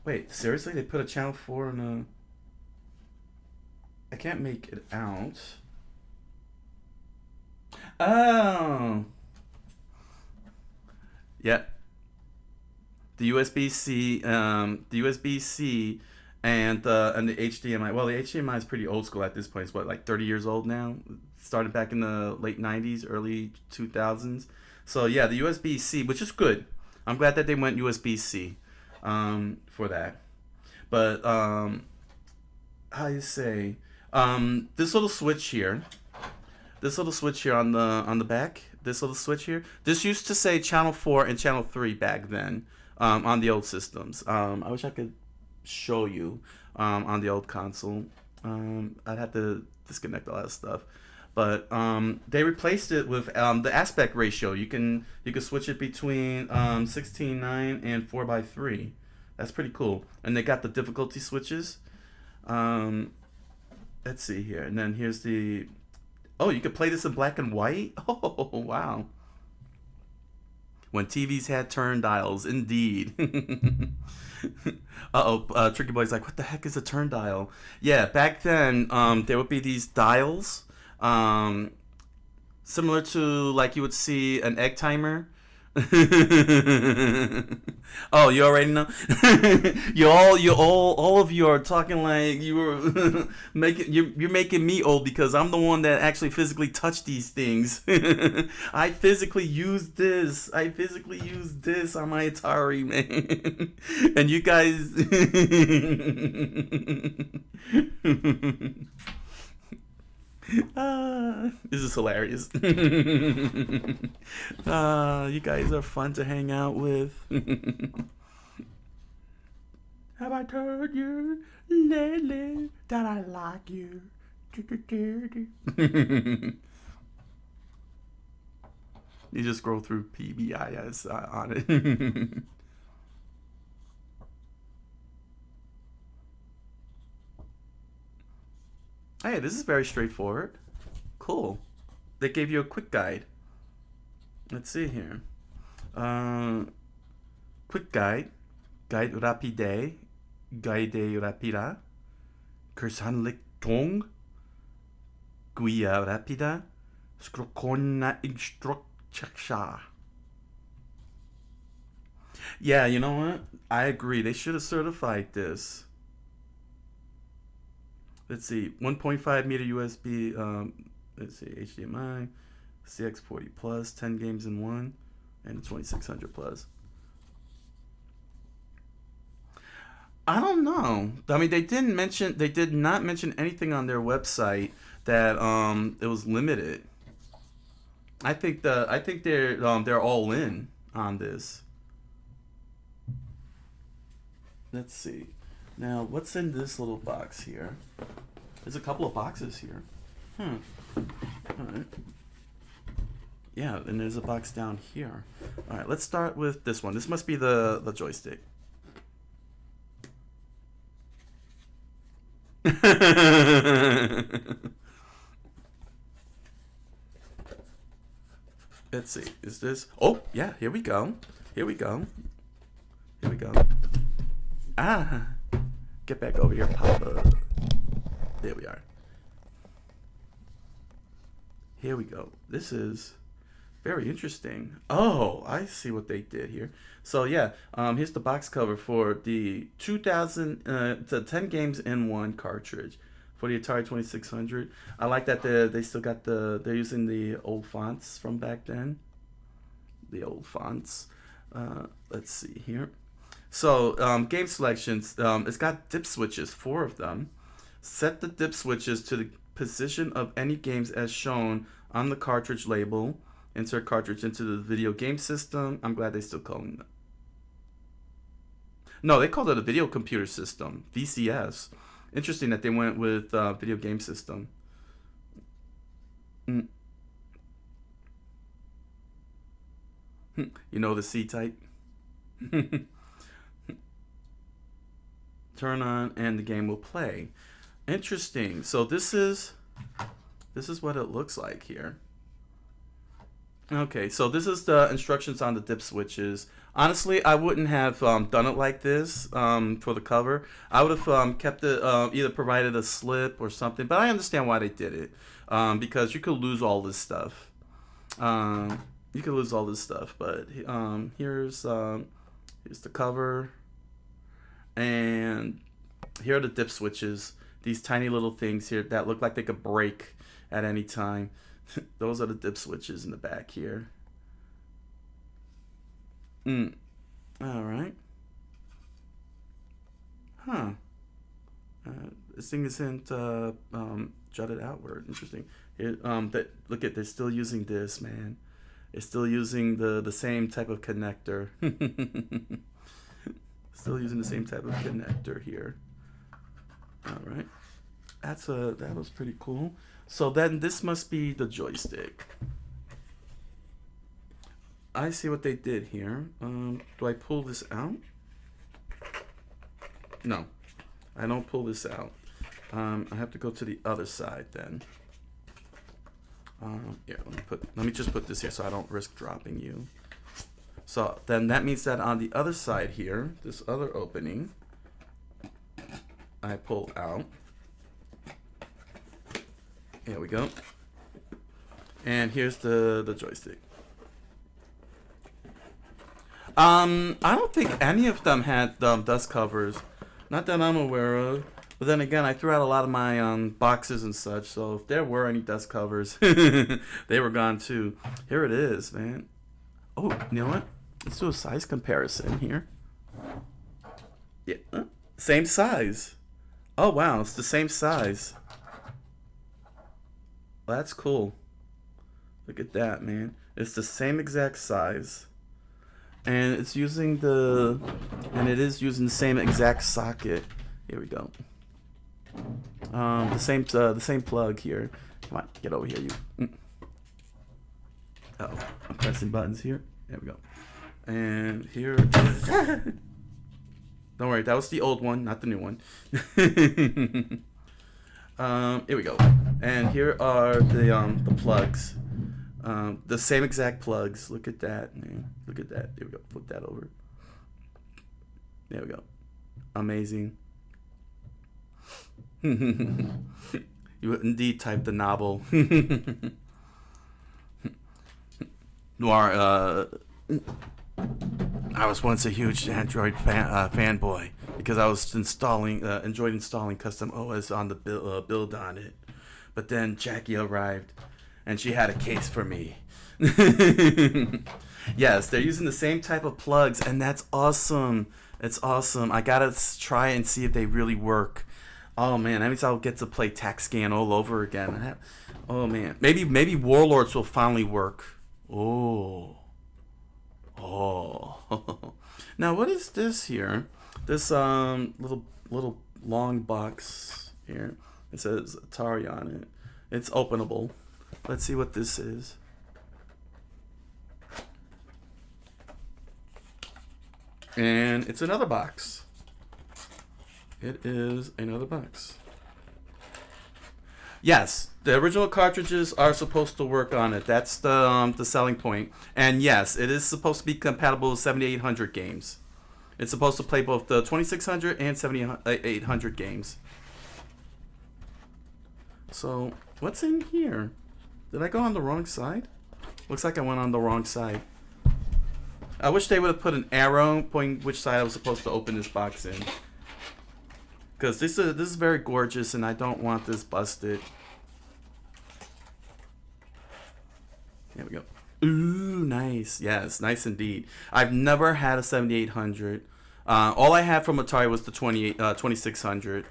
Wait, seriously? They put a channel 4 in a... I can't make it out. Oh. Yeah. The USB-C, and the HDMI. Well, the HDMI is pretty old school at this point. It's what, like 30 years old now? Started back in the late 90s, early 2000s. So yeah, the USB-C, which is good. I'm glad that they went USB-C for that. But how you say this little switch here on the back, this little switch here, this used to say channel 4 and channel 3 back then on the old systems. I wish I could show you on the old console. I'd have to disconnect all that stuff, but they replaced it with the aspect ratio. You can switch it between 16:9 and 4:3. That's pretty cool. And they got the difficulty switches. Let's see here, and then here's the... Oh, you could play this in black and white? Oh, wow. When TVs had turn dials, indeed. Uh-oh, Tricky Boy's like, what the heck is a turn dial? Yeah, back then, there would be these dials, similar to, like, you would see an egg timer. Oh, you already know. All of you are talking like you were you're making me old because I'm the one that actually physically touched these things. I physically used this on my Atari, man. And you guys this is hilarious. You guys are fun to hang out with. Have I told you lately that I like you? You just scroll through PBIS on it. Hey, this is very straightforward. Cool. They gave you a quick guide. Let's see here. Quick guide. Guide rapide. Guide rapida. Kursanlichtung. Guia rapida. Skrokona instructia. Yeah, you know what? I agree. They should have certified this. Let's see, 1.5 meter USB, let's see, HDMI, CX40 plus, 10 games in one, and 2600 plus. I don't know. I mean, they did not mention anything on their website that it was limited. I think they're all in on this. Let's see. Now, what's in this little box here? There's a couple of boxes here. All right. Yeah, and there's a box down here. All right, let's start with this one. This must be the joystick. Let's see. Is this... Oh, yeah, here we go. Here we go. Here we go. Get back over here, Papa. There we are. Here we go. This is very interesting. Oh, I see what they did here. So yeah, here's the box cover for the 10 games in one cartridge for the Atari 2600. I like that they still got they're using the old fonts from back then. The old fonts. Let's see here. So game selections. It's got dip switches, 4 of them. Set the dip switches to the position of any games as shown on the cartridge label. Insert cartridge into the video game system. I'm glad they still call it. No, they called it a video computer system, VCS. Interesting that they went with video game system. You know the C type. Turn on and the game will play. Interesting. So this is what it looks like here. Okay, so this is the instructions on the dip switches. Honestly, I wouldn't have done it like this for the cover. I would have kept it, either provided a slip or something. But I understand why they did it, because you could lose all this stuff. But here's the cover, and here are the dip switches. These tiny little things here that look like they could break at any time. Those are the dip switches in the back here. All right. Huh. This thing isn't jutted outward. Interesting. Look at, they're still using this, man. They're still using the same type of connector. Still using the same type of connector here. All right. That was pretty cool. So then this must be the joystick. I see what they did here. Do I pull this out? No, I don't pull this out. I have to go to the other side then. Here, let me just put this here so I don't risk dropping you. So then that means that on the other side here, this other opening, I pull out. Here we go. And here's the joystick. I don't think any of them had dust covers. Not that I'm aware of. But then again, I threw out a lot of my boxes and such. So if there were any dust covers, they were gone too. Here it is, man. Oh, you know what? Let's do a size comparison here. Yeah, same size. Oh, wow. It's the same size. Well, that's cool. Look at that, man. It's the same exact size. And it is using the same exact socket. Here we go. The same plug here. Come on, get over here, you. Oh, I'm pressing buttons here. There we go. And here. Don't worry, that was the old one, not the new one. Here we go. And here are the plugs. The same exact plugs. Look at that, man. Look at that. There we go. Flip that over. There we go. Amazing. You would indeed type the novel. Noir, I was once a huge Android fanboy because I was enjoyed installing custom OS on the build on it. But then Jackie arrived, and she had a case for me. Yes, they're using the same type of plugs, and that's awesome. It's awesome. I gotta try and see if they really work. Oh man, that means I'll get to play TaxScan all over again. Oh man, maybe Warlords will finally work. Oh. Now what is this here? This little long box here. It says Atari on it. It's openable. Let's see what this is. And it's another box. It is another box. Yes, the original cartridges are supposed to work on it. That's the selling point. And yes, it is supposed to be compatible with 7800 games. It's supposed to play both the 2600 and 7800 games. So, what's in here? Did I go on the wrong side? Looks like I went on the wrong side. I wish they would have put an arrow pointing which side I was supposed to open this box in. Because this is very gorgeous and I don't want this busted. There we go. Ooh, nice. Yes, nice indeed. I've never had a 7800. All I had from Atari was the 2600.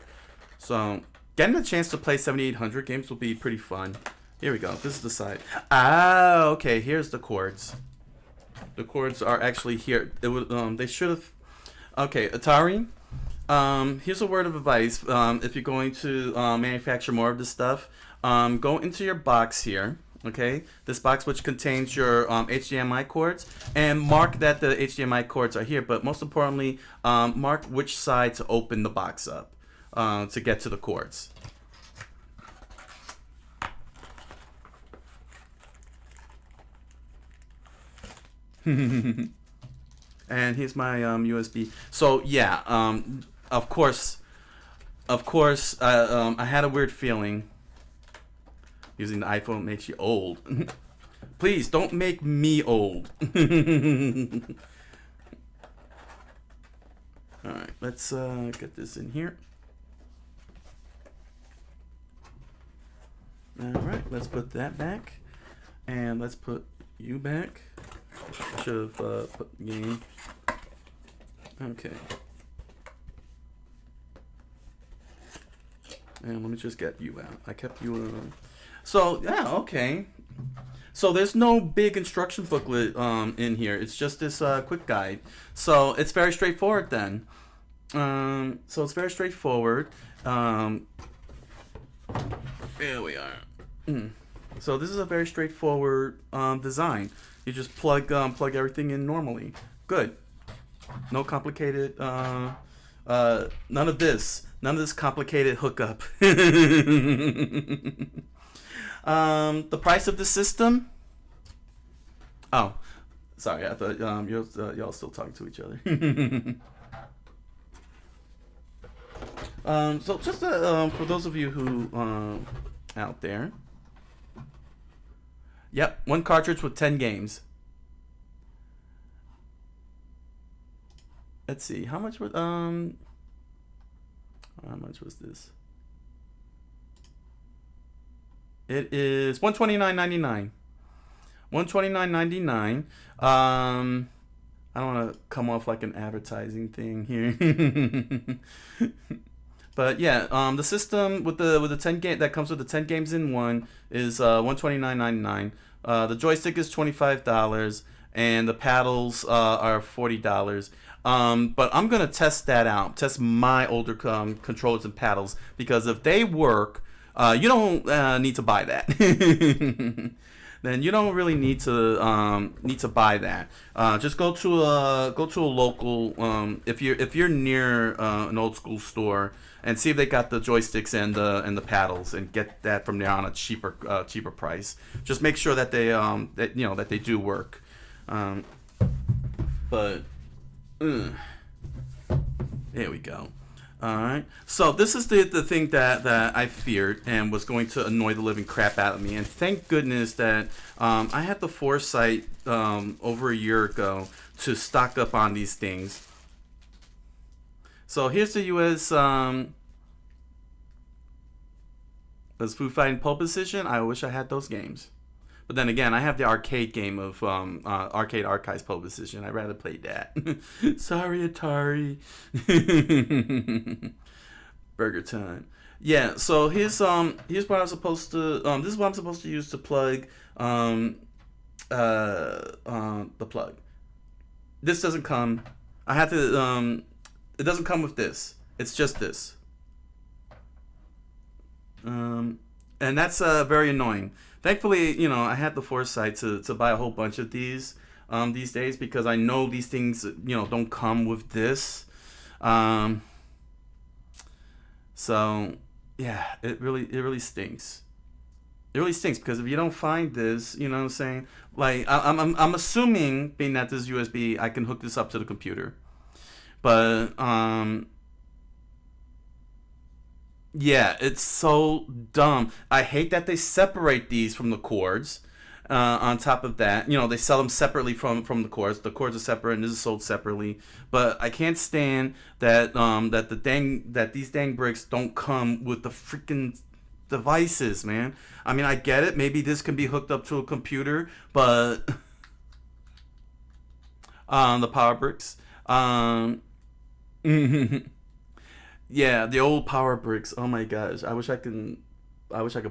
So, getting a chance to play 7800 games will be pretty fun. Here we go. This is the side. Ah, okay. Here's the cords. The cords are actually here. It would, they should have... Okay, Atari. Here's a word of advice. If you're going to manufacture more of this stuff, go into your box here. Okay, this box which contains your HDMI cords, and mark that the HDMI cords are here, but most importantly, mark which side to open the box up to get to the cords. And here's my USB. So yeah, of course, I had a weird feeling. Using the iPhone makes you old. Please don't make me old. Alright, let's get this in here. Alright, let's put that back. And let's put you back. I should have put the game. Okay. And let me just get you out. I kept you So, yeah, okay. So there's no big instruction booklet in here. It's just this quick guide. So it's very straightforward then. So it's very straightforward. Here we are. So this is a very straightforward design. You just plug everything in normally. Good. No complicated, none of this complicated hookup. The price of the system? Oh, sorry. I thought y'all still talking to each other. So just for those of you who out there, yep, one cartridge with 10 games. Let's see, how much was this? It is $129.99. $129.99. I don't want to come off like an advertising thing here. But yeah, the system with the 10 game that comes with the 10 games in one is $129.99. The joystick is $25 and the paddles are $40. But I'm gonna test that out. Test my older controllers and paddles, because if they work, you don't need to buy that. Then you don't really need to buy that. Just go to a local if you're near an old school store, and see if they got the joysticks and the paddles, and get that from there on a cheaper price. Just make sure that they that they do work. But there we go. Alright, so this is the thing that I feared and was going to annoy the living crap out of me, and thank goodness that I had the foresight over a year ago to stock up on these things. So here's the US Food Fighting Pole Position. I wish I had those games. But then again, I have the arcade game of Arcade Archives Pole Position. I'd rather play that. Sorry, Atari. Burger time. Yeah. So here's what I'm supposed to. This is what I'm supposed to use to plug the plug. This doesn't come. I have to. It doesn't come with this. It's just this. And that's very annoying. Thankfully, I had the foresight to buy a whole bunch of these days, because I know these things, don't come with this. So yeah, it really stinks. It really stinks, because if you don't find this, you know what I'm saying? Like, I'm assuming, being that this is USB, I can hook this up to the computer. But yeah, it's so dumb. I hate that they separate these from the cords. On top of that, they sell them separately from the cords. The cords are separate, and this is sold separately. But I can't stand that these dang bricks don't come with the freaking devices, man. I mean, I get it. Maybe this can be hooked up to a computer, but the power bricks. Yeah, the old power bricks. Oh my gosh, I wish I could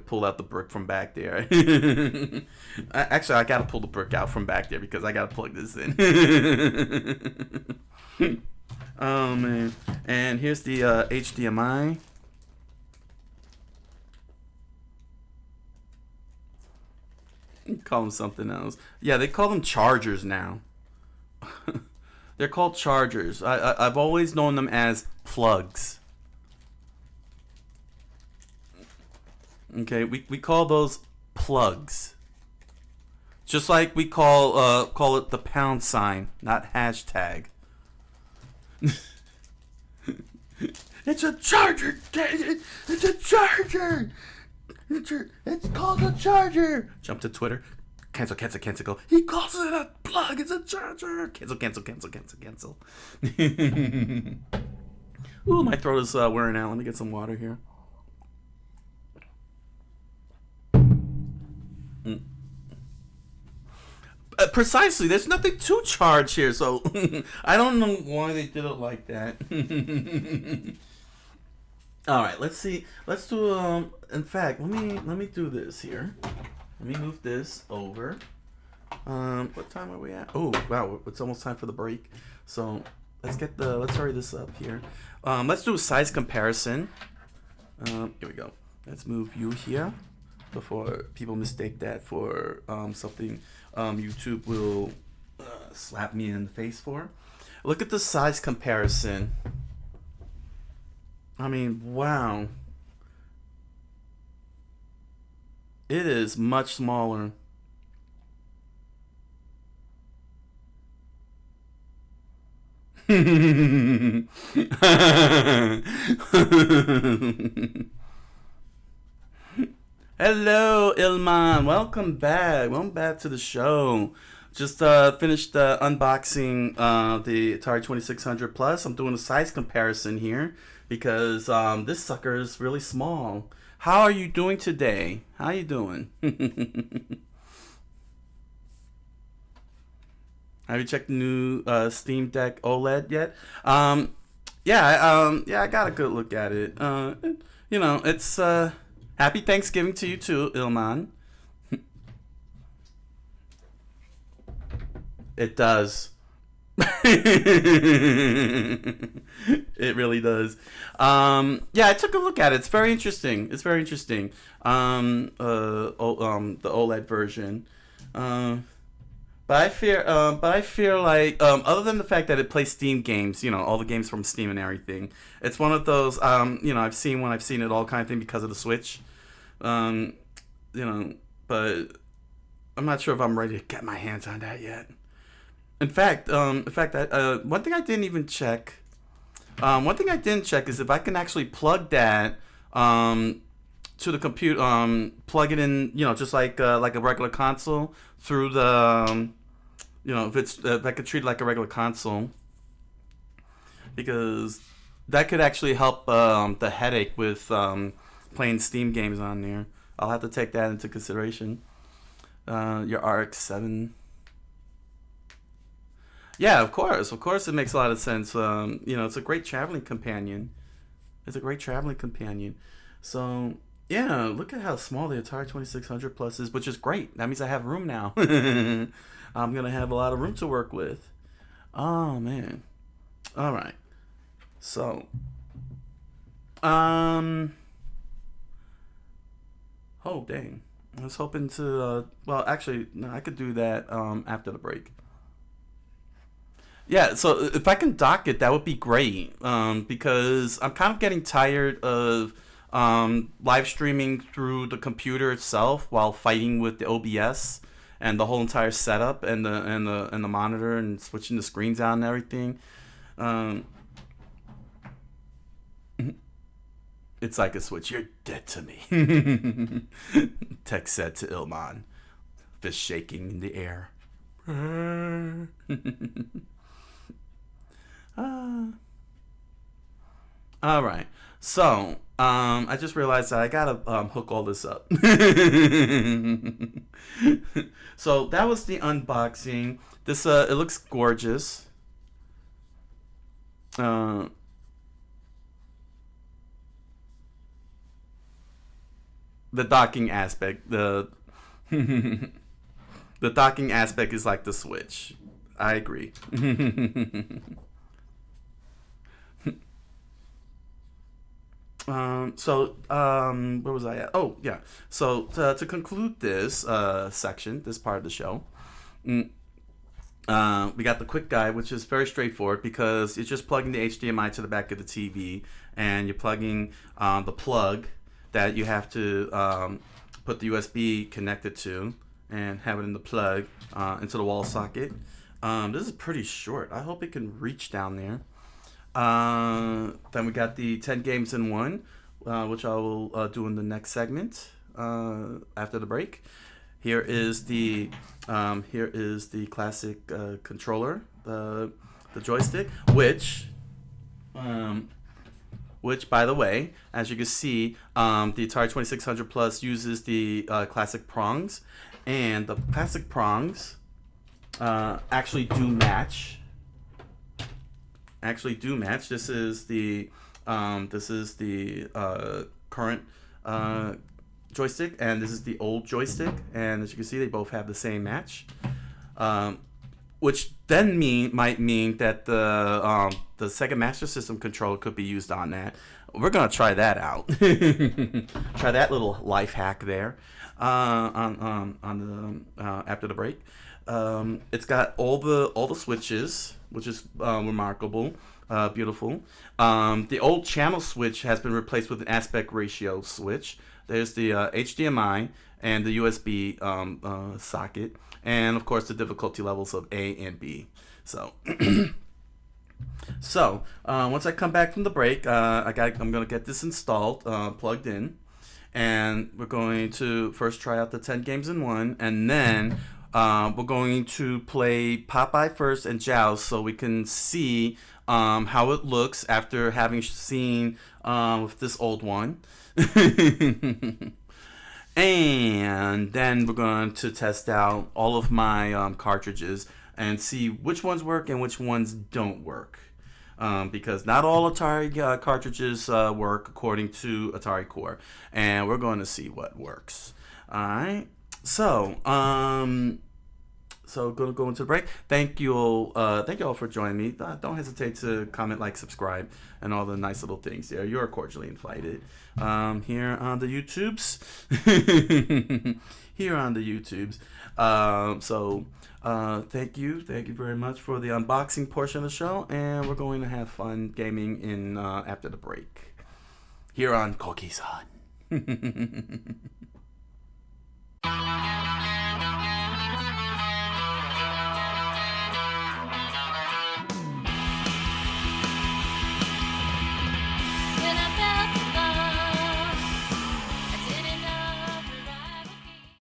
pull out the brick from back there. Actually, I gotta pull the brick out from back there because I gotta plug this in. Oh man! And here's the HDMI. Call them something else. Yeah, they call them chargers now. They're called chargers. I've always known them as plugs. Okay, we call those plugs. Just like we call it the pound sign, not hashtag. It's a charger. It's a charger. It's called a charger. Jump to Twitter. Cancel. Go. He calls it a plug. It's a charger. Cancel. Ooh, my throat is wearing out. Let me get some water here. Precisely. There's nothing to charge here, so I don't know why they did it like that. All right, let's see. Let's do. In fact, let me do this here. Let me move this over. What time are we at? Oh wow, it's almost time for the break. So let's hurry this up here. Let's do a size comparison. Here we go. Let's move you here before people mistake that for something YouTube will slap me in the face for. Look at the size comparison. I mean, wow. It is much smaller. Hello, Ilman. Welcome back. Welcome back to the show. Just finished unboxing the Atari 2600 Plus. I'm doing a size comparison here because this sucker is really small. How are you doing today? How you doing? Have you checked the new Steam Deck OLED yet? Yeah, I got a good look at it. It's happy Thanksgiving to you too, Ilman. It does. It really does. Yeah, I took a look at it. It's very interesting. The OLED version. But I fear like other than the fact that it plays Steam games, all the games from Steam and everything. It's one of those I've seen it all kind of thing because of the Switch. But I'm not sure if I'm ready to get my hands on that yet. In fact, one thing I didn't even check. One thing I didn't check is if I can actually plug that to the computer, plug it in, just like a regular console through the, if I could treat it like a regular console, because that could actually help the headache with playing Steam games on there. I'll have to take that into consideration. Your RX-7. Yeah, of course it makes a lot of sense. It's a great traveling companion. So, yeah, look at how small the Atari 2600 Plus is, which is great. That means I have room now. I'm going to have a lot of room to work with. Oh, man. All right. So, oh, dang. I was hoping to, actually, no, I could do that after the break. Yeah, so if I can dock it, that would be great. Because I'm kind of getting tired of live streaming through the computer itself while fighting with the OBS and the whole entire setup and the monitor and switching the screens out and everything. It's like a switch. You're dead to me. Tech said to Ilman, fist shaking in the air. All right. So, I just realized that I gotta hook all this up. So that was the unboxing. This it looks gorgeous. The docking aspect, the docking aspect is like the Switch. I agree. Where was I at? Oh, yeah. So to conclude this section, this part of the show, we got the quick guide, which is very straightforward because it's just plugging the HDMI to the back of the TV, and you're plugging the plug that you have to put the USB connected to, and have it in the plug into the wall socket. This is pretty short. I hope it can reach down there. Then we got the 10 games in one, which I will do in the next segment after the break. Here is the classic controller, the joystick, which by the way, as you can see, the Atari 2600 Plus uses the classic prongs, and the classic prongs actually do match. This is the current joystick, and this is the old joystick, and as you can see, they both have the same match, which then might mean that the Sega Master System controller could be used on that. We're gonna try that out. Try that little life hack there on the after the break. It's got all the switches, which is remarkable, beautiful. The old channel switch has been replaced with an aspect ratio switch. There's the HDMI and the USB socket, and of course the difficulty levels of A and B. So, once I come back from the break, I'm gonna get this installed, plugged in, and we're going to first try out the 10 games in one, and then we're going to play Popeye first and Joust so we can see how it looks after having seen with this old one. And then we're going to test out all of my cartridges and see which ones work and which ones don't work. Because not all Atari cartridges work according to Atari Core. And we're going to see what works. Alright. So gonna go into the break. Thank you all for joining me. Don't hesitate to comment, like, subscribe, and all the nice little things there. You're cordially invited here on the YouTubes. Thank you very much for the unboxing portion of the show, and we're going to have fun gaming in after the break here on Coqui-san.